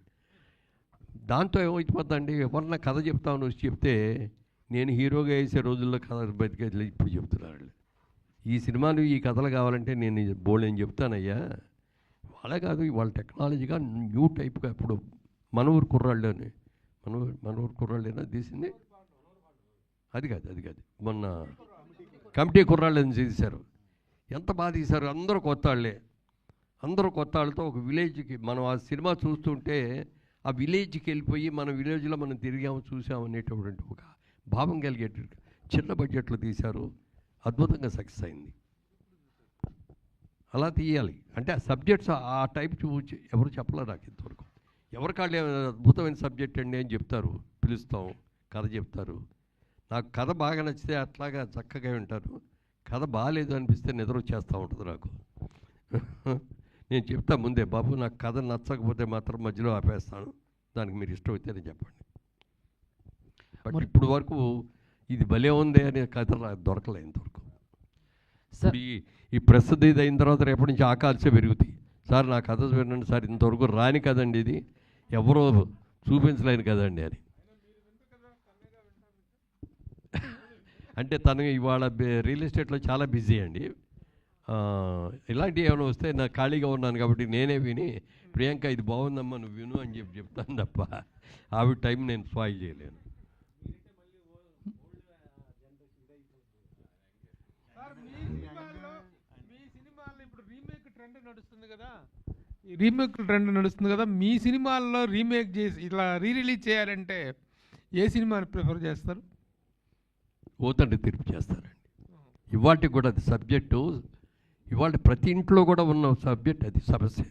దాంతో ఏమైపోతుందండి, ఎవరన్నా కథ చెప్తామని వచ్చి చెప్తే నేను హీరోగా వేసే రోజుల్లో కథ బతికే ఇప్పుడు చెప్తున్నారు. ఈ సినిమాలు, ఈ కథలు కావాలంటే నేను బోల్డ్ ఏం చెప్తానయ్యా. వాళ్ళే కాదు, ఇవాళ టెక్నాలజీగా న్యూ టైప్గా ఇప్పుడు మన ఊరు కుర్రాళ్ళని, మన ఊరు కుర్రాళ్ళేనా తీసింది? అది కాదు మొన్న కమిటీ కుర్రాళ్ళని తీశారు. ఎంత బాగా తీశారు. అందరూ కొత్త వాళ్ళే. అందరూ కొత్త వాళ్ళతో ఒక విలేజ్కి మనం ఆ సినిమా చూస్తుంటే ఆ విలేజ్కి వెళ్ళిపోయి మన విలేజ్లో మనం తిరిగాము చూసాము అనేటటువంటి ఒక భావం కలిగేటట్టు చిన్న బడ్జెట్లో తీశారు. అద్భుతంగా సక్సెస్ అయింది. అలా తీయాలి అంటే ఆ సబ్జెక్ట్స్ ఆ టైప్ చూసి ఎవరు చెప్పలేరు నాకు ఇంతవరకు. ఎవరికాళ్ళు అద్భుతమైన సబ్జెక్ట్ అండి అని చెప్తారు, పిలుస్తాం, కథ చెప్తారు. నాకు కథ బాగా నచ్చితే అట్లాగా చక్కగా వింటారు. కథ బాగాలేదు అనిపిస్తే నిద్ర వచ్చేస్తూ ఉంటుంది నాకు. నేను చెప్తా ముందే, బాబు నాకు కథ నచ్చకపోతే మాత్రం మధ్యలో ఆపేస్తాను, దానికి మీరు ఇష్టం అయితేనే చెప్పండి. బట్ ఇప్పుడు వరకు ఇది భలే ఉంది అనే కథ దొరకలే ఇంతవరకు. ఈ ప్రస్తుతం ఇది అయిన తర్వాత రేపటి నుంచి ఆకాశే పెరుగుతాయి. సార్ నా కథ వినండి సార్, ఇంతవరకు రాని కదండి, ఇది ఎవరో చూపించలేని కదండి అని. అంటే తను ఇవాళ రియల్ ఎస్టేట్లో చాలా బిజీ అండి. ఇలాంటివి ఏమైనా వస్తే నాకు ఖాళీగా ఉన్నాను కాబట్టి నేనే విని, ప్రియాంక ఇది బాగుందమ్మా నువ్వు విను అని చెప్పి చెప్తాను తప్ప ఆవిడ టైం నేను స్పాయిల్ చేయలేను. రీమేక్ ట్రెండ్ నడుస్తుంది కదా, మీ సినిమాల్లో రీమేక్ చేసి ఇట్లా రిలీజ్ చేయాలంటే ఏ సినిమాని ప్రిఫర్ చేస్తారు? ఓతండి తీర్పు చేస్తారండి. ఇవాళకి కూడా అది సబ్జెక్టు, ఇవాళ ప్రతి ఇంట్లో కూడా ఉన్న సబ్జెక్ట్ అది సమస్య.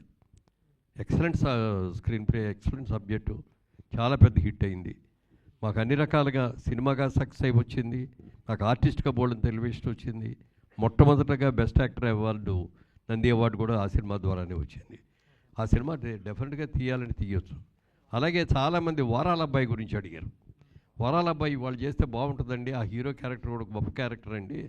Excellent screen play, excellent subject, చాలా పెద్ద హిట్ అయింది. మాకు అన్ని రకాలుగా సినిమాగా సక్సెస్ అయి వచ్చింది. నాకు ఆర్టిస్ట్గా బోల్డెన్ టెలివిజన్ వచ్చింది. మొట్టమొదటగా best actor award, Nandi award కూడా ఆ సినిమా ద్వారానే వచ్చింది. ఆ సినిమా డెఫినెట్గా తీయాలని తీయొచ్చు. అలాగే చాలామంది వారాల అబ్బాయి గురించి అడిగారు. వారాల అబ్బాయి వాళ్ళు చేస్తే బాగుంటుందండి, ఆ హీరో క్యారెక్టర్ కూడా గొప్ప క్యారెక్టర్ అండి,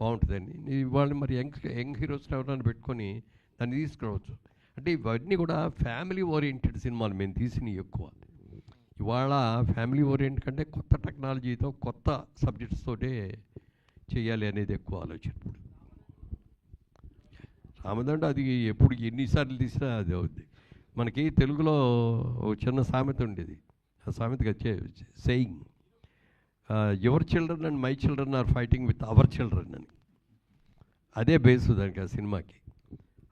బాగుంటుందండి. ఇవాళ మరి యంగ్ హీరోస్ ఎవరైనా పెట్టుకొని దాన్ని తీసుకురావచ్చు. అంటే ఇవన్నీ కూడా ఫ్యామిలీ ఓరియంటెడ్ సినిమాలు మేము తీసినవి ఎక్కువ. ఇవాళ ఫ్యామిలీ ఓరియంట్ కంటే కొత్త టెక్నాలజీతో కొత్త సబ్జెక్ట్స్ తోటే చేయాలి అనేది ఎక్కువ ఆలోచన. ఇప్పుడు రామదండ అది ఎప్పుడు ఎన్నిసార్లు తీసినా అది అవుద్ది. మనకి తెలుగులో ఒక చిన్న సామెత ఉండేది, ఆ సామెతగా saying, your children and my children are fighting with our children అని. అదే బేస్ దానికి ఆ సినిమాకి.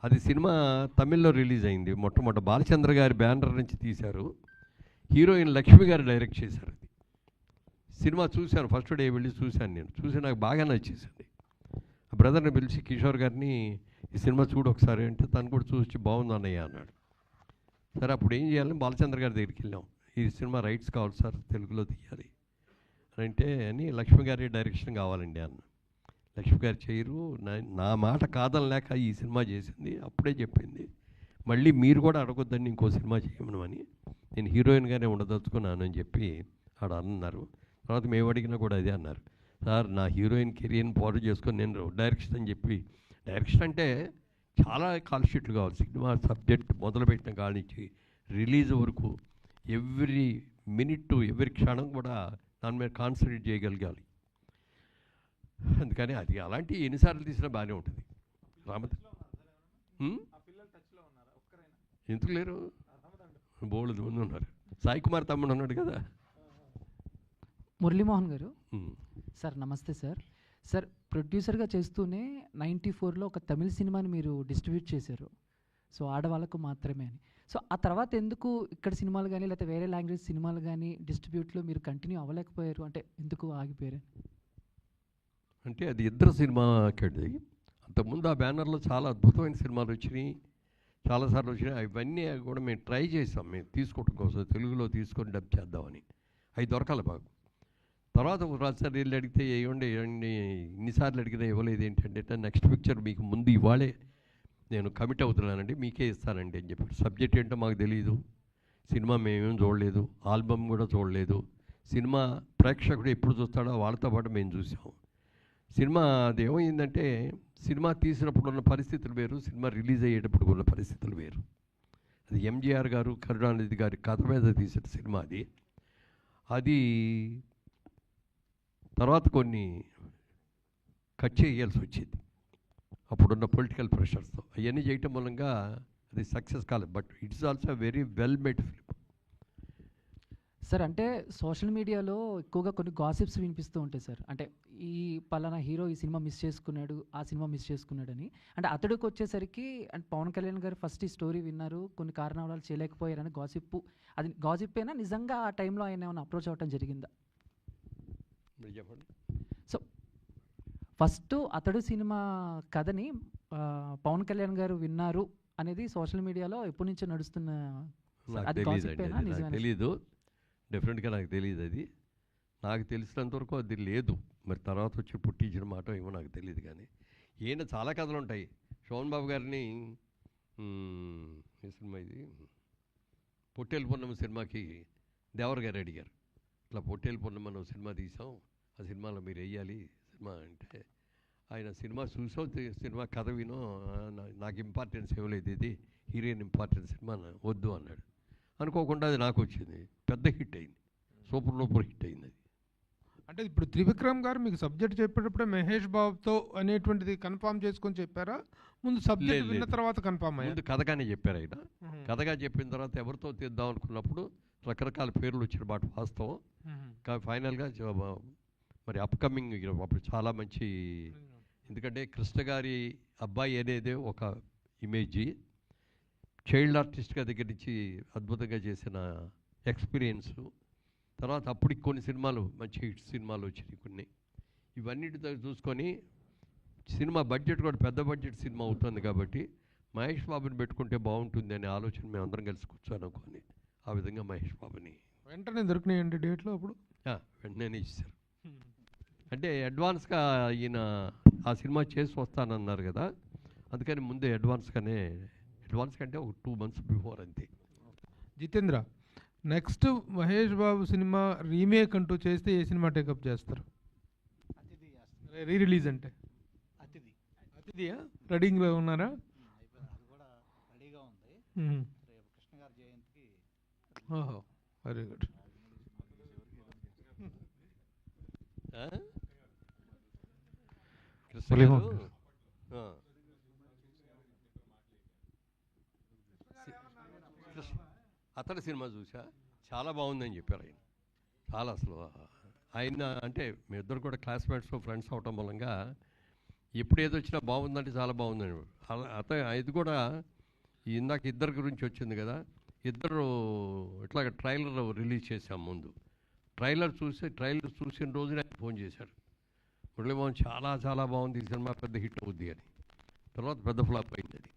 అది సినిమా తమిళ్లో రిలీజ్ అయింది. మొట్టమొదటి బాలచంద్ర గారి బ్యానర్ నుంచి తీశారు. హీరోయిన్ లక్ష్మి గారు డైరెక్ట్ చేశారు. అది సినిమా చూశాను, ఫస్ట్ డే వెళ్ళి చూశాను. నేను చూసి నాకు బాగా నచ్చేసింది. ఆ బ్రదర్ని పిలిచి కిషోర్ గారిని ఈ సినిమా చూడు ఒకసారి అంటే తను కూడా చూసి బాగుంది అన్నయ్య అన్నాడు. సరే అప్పుడు ఏం చేయాలని బాలచంద్ర గారి దగ్గరికి వెళ్ళాం. ఈ సినిమా రైట్స్ కావాలి సార్, తెలుగులో తీయాలి అంటే అని లక్ష్మి గారి డైరెక్షన్ కావాలండి అన్న. లక్ష్మి గారు చేయరు, నా మాట కాదనలేక ఈ సినిమా చేసింది. అప్పుడే చెప్పింది మళ్ళీ మీరు కూడా అడగొద్దని ఇంకో సినిమా చేయమని, నేను హీరోయిన్గానే ఉండదలుచుకున్నాను అని చెప్పి ఆడ అన్నారు. తర్వాత మేము అడిగినా కూడా అదే అన్నారు, సార్ నా హీరోయిన్ కెరియర్ని పాడు చేసుకొని నేను డైరెక్షన్ అని చెప్పి. డైరెక్షన్ అంటే చాలా కాల్ షీట్లు కావాలి. సినిమా సబ్జెక్ట్ మొదలుపెట్టిన కాడి నుంచి రిలీజ్ వరకు ఎవ్రీ మినిట్ ఎవ్రీ క్షణం కూడా దాని మీద కాన్సన్ట్రేట్ చేయగలగాలి. అందుకని అది అలాంటి ఎన్నిసార్లు తీసినా బాగానే ఉంటుంది. రామద ఎందుకు లేరు, బోల్డ్ మంది ఉన్నారు. సాయి కుమార్ తమ్ముడు ఉన్నాడు కదా. మురళీమోహన్ గారు సార్, నమస్తే సార్. సార్ ప్రొడ్యూసర్గా చేస్తూనే 94లో ఒక తమిళ సినిమాని మీరు డిస్ట్రిబ్యూట్ చేశారు, సో ఆడవాళ్ళకు మాత్రమే అని. సో ఆ తర్వాత ఎందుకు ఇక్కడ సినిమాలు కానీ లేకపోతే వేరే లాంగ్వేజ్ సినిమాలు కానీ డిస్ట్రిబ్యూట్లో మీరు కంటిన్యూ అవ్వలేకపోయారు, అంటే ఎందుకు ఆగిపోయారు? అంటే అది ఇద్దరు సినిమాకి. అంతకుముందు ఆ బ్యానర్లో చాలా అద్భుతమైన సినిమాలు వచ్చినాయి, చాలాసార్లు వచ్చినాయి. అవన్నీ కూడా మేము ట్రై చేసాం, మేము తీసుకోవడం కోసం తెలుగులో తీసుకొని డబ్ చేద్దామని. అవి దొరకాలి మాకు. తర్వాత ఒకసారి వెళ్ళి అడిగితే ఏమండి ఇన్నిసార్లు అడిగినా ఇవ్వలేదు ఏంటంటే, నెక్స్ట్ పిక్చర్ మీకు ముందు ఇవాళే నేను కమిట్ అవుతున్నానండి, మీకే ఇస్తానండి అని చెప్పారు. సబ్జెక్ట్ ఏంటో మాకు తెలియదు, సినిమా మేమేం చూడలేదు, ఆల్బమ్ కూడా చూడలేదు. సినిమా ప్రేక్షకుడు ఎప్పుడు చూస్తాడో వాళ్ళతో పాటు మేము చూసాము. సినిమా అది ఏమైందంటే, సినిమా తీసినప్పుడు ఉన్న పరిస్థితులు వేరు, సినిమా రిలీజ్ అయ్యేటప్పుడు ఉన్న పరిస్థితులు వేరు. అది ఎంజీఆర్ గారు కరుణానిధి గారి కథ మీద తీసిన సినిమా అది. అది తర్వాత కొన్ని కట్ చేయాల్సి వచ్చింది అప్పుడున్న పొలిటికల్ ప్రెషర్స్తో. అవన్నీ చేయటం మూలంగా అది సక్సెస్ కాలేదు. But it's also very well made film. Sir అంటే సోషల్ మీడియాలో ఎక్కువగా కొన్ని గాసిప్స్ వినిపిస్తూ ఉంటాయి సార్. అంటే ఈ పలానా హీరో ఈ సినిమా మిస్ చేసుకున్నాడు, ఆ సినిమా మిస్ చేసుకున్నాడని. అంటే అతడికి వచ్చేసరికి అంటే పవన్ కళ్యాణ్ గారు ఫస్ట్ ఈ స్టోరీ విన్నారు, కొన్ని కారణాల వల్ల చేయలేకపోయారని గాసిప్. అది గాసిప్ అయినా నిజంగా ఆ టైంలో ఆయన ఏమైనా అప్రోచ్ అవ్వటం జరిగిందా? చెప్పండి. సో ఫస్ట్ అతడు సినిమా కథని పవన్ కళ్యాణ్ గారు విన్నారు అనేది సోషల్ మీడియాలో ఎప్పటి నుంచో నడుస్తున్న. అది గాసిప్ అయినా నిజమేనా? తెలీదు, డెఫినెట్గా నాకు తెలియదు. అది నాకు తెలిసినంతవరకు అది లేదు. మరి తర్వాత వచ్చి పుట్టించిన మాట ఏమో నాకు తెలియదు. కానీ ఈయన చాలా కథలు ఉంటాయి. శోభన్ బాబు గారిని ఈ సినిమా ఇది పొట్టేలు పూర్ణమ సినిమాకి దేవర్ గారు అడిగారు, ఇట్లా పొట్టేలు పూర్ణమ మనం సినిమా తీసాం, ఆ సినిమాలో మీరు వేయాలి సినిమా అంటే, ఆయన సినిమా చూసో సినిమా కథ వినో నాకు ఇంపార్టెన్స్ ఇవ్వలేదు, ఇది హీరోయిన్ ఇంపార్టెన్స్ సినిమా వద్దు అన్నాడు. అనుకోకుండా అది నాకు వచ్చింది, పెద్ద హిట్ అయింది, సూపర్ హిట్ అయింది అది. అంటే ఇప్పుడు త్రివిక్రమ్ గారు మీకు సబ్జెక్ట్ చెప్పేటప్పుడే మహేష్ బాబుతో అనేటువంటిది కన్ఫామ్ చేసుకొని చెప్పారా, ముందు సబ్జెక్ట్ విన్న తర్వాత కన్ఫామ్ అయ్యారు? ముందు కథగానే చెప్పారు ఆయన. కథగా చెప్పిన తర్వాత ఎవరితో తీద్దాం అనుకున్నప్పుడు రకరకాల పేర్లు వచ్చిన మాట వాస్తవం. కానీ ఫైనల్గా మరి అప్కమింగ్ అప్పుడు చాలా మంచి, ఎందుకంటే కృష్ణ గారి అబ్బాయి అనేది ఒక ఇమేజీ, చైల్డ్ ఆర్టిస్ట్గా దగ్గర నుంచి అద్భుతంగా చేసిన ఎక్స్పీరియన్సు, తర్వాత అప్పటికి కొన్ని సినిమాలు మంచి హిట్ సినిమాలు వచ్చినాయి కొన్ని. ఇవన్నిటితో చూసుకొని సినిమా బడ్జెట్ కూడా పెద్ద బడ్జెట్ సినిమా అవుతుంది కాబట్టి మహేష్ బాబుని పెట్టుకుంటే బాగుంటుంది అనే ఆలోచన మేము అందరం కలిసి కూర్చొని అనుకోని ఆ విధంగా మహేష్ బాబుని వెంటనే దొరికినాయండి డేట్లో అప్పుడు? వెంటనే ఇచ్చారు. అంటే అడ్వాన్స్గా ఈయన ఆ సినిమా చేసి వస్తానన్నారు కదా, అందుకని ముందే అడ్వాన్స్ కంటే ఒక 2 months బిఫోర్ అంతే. Jitendra, next Mahesh Babu cinema remake అంటూ చేస్తే ఏ సినిమా టేకప్ చేస్తారు? రీ రిలీజ్ అంటే అతిథియా? రెడీగా ఉన్నారా? ఓహో, వెరీ గుడ్. అతని సినిమా చూసా, చాలా బాగుందని చెప్పారు ఆయన. చాలా అసలు ఆయన అంటే మీ ఇద్దరు కూడా క్లాస్మేట్స్ ఫ్రెండ్స్ అవటం మూలంగా ఎప్పుడు ఏది వచ్చినా బాగుందంటే చాలా బాగుందని. ఇది కూడా ఇందాక ఇద్దరి గురించి వచ్చింది కదా, ఇద్దరు ఇట్లాగ ట్రైలర్ రిలీజ్ చేశాం ముందు. ట్రైలర్ చూసిన రోజునే ఫోన్ చేశాడు, మురళీమోహన్ చాలా చాలా బాగుంది ఈ సినిమా, పెద్ద హిట్ అవుద్ది అని. తర్వాత పెద్ద ఫ్లాప్ అయింది అది.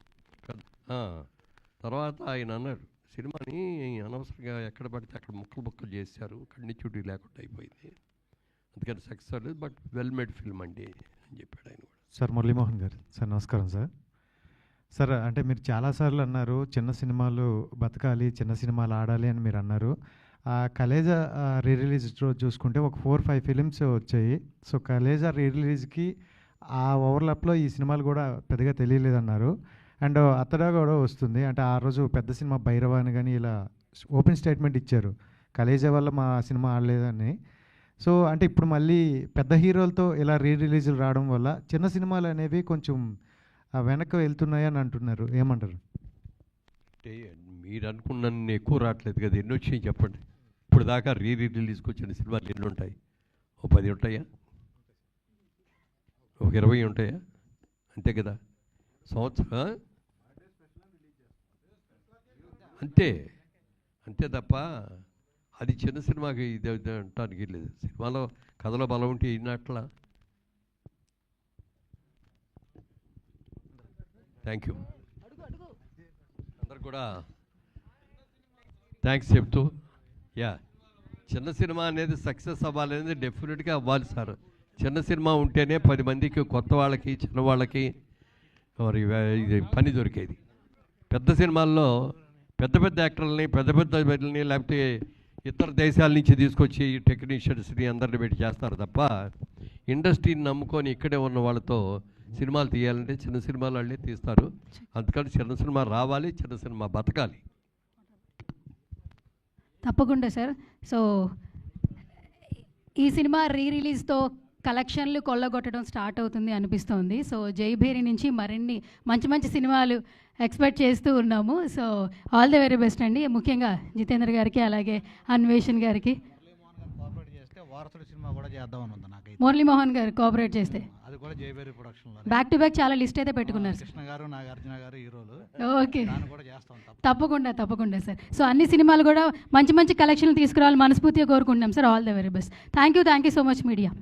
తర్వాత ఆయన అన్నాడు, సినిమాని అనవసరంగా ఎక్కడ పడితే అక్కడ ముక్కలు చేశారు, కంటిన్యూటీ లేకుండా అయిపోయింది, అందుకని సక్సెస్ అవ్వలేదు, బట్ వెల్ మేడ్ ఫిల్మ్ అండి అని చెప్పాడు ఆయన కూడా. సార్ మురళీమోహన్ గారు సార్ నమస్కారం సార్. సార్ అంటే మీరు చాలాసార్లు అన్నారు చిన్న సినిమాలు బతకాలి, చిన్న సినిమాలు ఆడాలి అని మీరు అన్నారు. కలేజా రీ రిలీజ్ చూసుకుంటే ఒక 4-5 ఫిలిమ్స్ వచ్చాయి. సో కలేజా రీ రిలీజ్కి ఆ ఓవర్లాప్లో ఈ సినిమాలు కూడా పెద్దగా తెలియలేదన్నారు. అండ్ అతడా కూడా వస్తుంది అంటే ఆ రోజు పెద్ద సినిమా భైరవ అని కానీ ఇలా ఓపెన్ స్టేట్మెంట్ ఇచ్చారు, కలేజా వల్ల మా సినిమా ఆడలేదని. సో అంటే ఇప్పుడు మళ్ళీ పెద్ద హీరోలతో ఇలా రీ రిలీజులు రావడం వల్ల చిన్న సినిమాలు అనేవి కొంచెం వెనక్కి వెళ్తున్నాయని అంటున్నారు, ఏమంటారు? అంటే మీరు అనుకున్న ఎక్కువ రావట్లేదు కదా, ఎన్ని వచ్చాయి చెప్పండి. ఇప్పుడు దాకా రిలీజ్కి వచ్చిన సినిమాలు ఎన్ని ఉంటాయి? ఓ 10 ఉంటాయా, ఒక 20 ఉంటాయా, అంతే కదా సంవత్సరం. అంతే తప్ప అది చిన్న సినిమాకి ఇది అంటానికి లేదు. సినిమాలో కథలో బలం ఉంటే ఇన్నట్లా. థ్యాంక్ యూ అందరు కూడా థ్యాంక్స్ చెప్తూ, చిన్న సినిమా అనేది సక్సెస్ అవ్వాలనేది డెఫినెట్గా అవ్వాలి సార్. చిన్న సినిమా ఉంటేనే 10 మందికి, కొత్త వాళ్ళకి, చిన్న వాళ్ళకి మరి ఇది పని దొరికేది. పెద్ద సినిమాల్లో పెద్ద యాక్టర్లని, పెద్ద లేకపోతే ఇతర దేశాల నుంచి తీసుకొచ్చి టెక్నీషియన్స్ని అందరిని పెట్టి చేస్తారు తప్ప ఇండస్ట్రీని నమ్ముకొని ఇక్కడే ఉన్న వాళ్ళతో సినిమాలు తీయాలంటే చిన్న సినిమాలు వాళ్ళే తీస్తారు. అందుకని చిన్న సినిమా రావాలి, చిన్న సినిమా బతకాలి. తప్పకుండా సార్. సో ఈ సినిమా రీ రిలీజ్తో కలెక్షన్లు కొల్లగొట్టడం స్టార్ట్ అవుతుంది అనిపిస్తోంది. సో జైభేరి నుంచి మరిన్ని మంచి మంచి సినిమాలు ఎక్స్పెక్ట్ చేస్తూ ఉన్నాము. So all the very best అండి. ముఖ్యంగా జితేంద్ర గారికి అలాగే అన్వేషణ్ గారికి. వారసుడు సినిమా కూడా చేద్దామని ఉంది నాకైతే. మురళీమోహన్ గారు కోఆపరేట్ చేస్తే అది కూడా జైబేరి ప్రొడక్షన్లో బ్యాక్ టు బ్యాక్ చాలా లిస్ట్ అయితే పెట్టుకున్నారు సార్. కృష్ణ గారు, నాగార్జున గారు హీరోలు. ఓకే, దాన్ని కూడా చేస్తాం తప్పకుండా సార్. సో అన్ని సినిమాలు కూడా మంచి మంచి కలెక్షన్లు తీసుకురావాలి మనస్ఫూర్తిగా కోరుకుంటున్నాం sir. All the very best. Thank you so much media.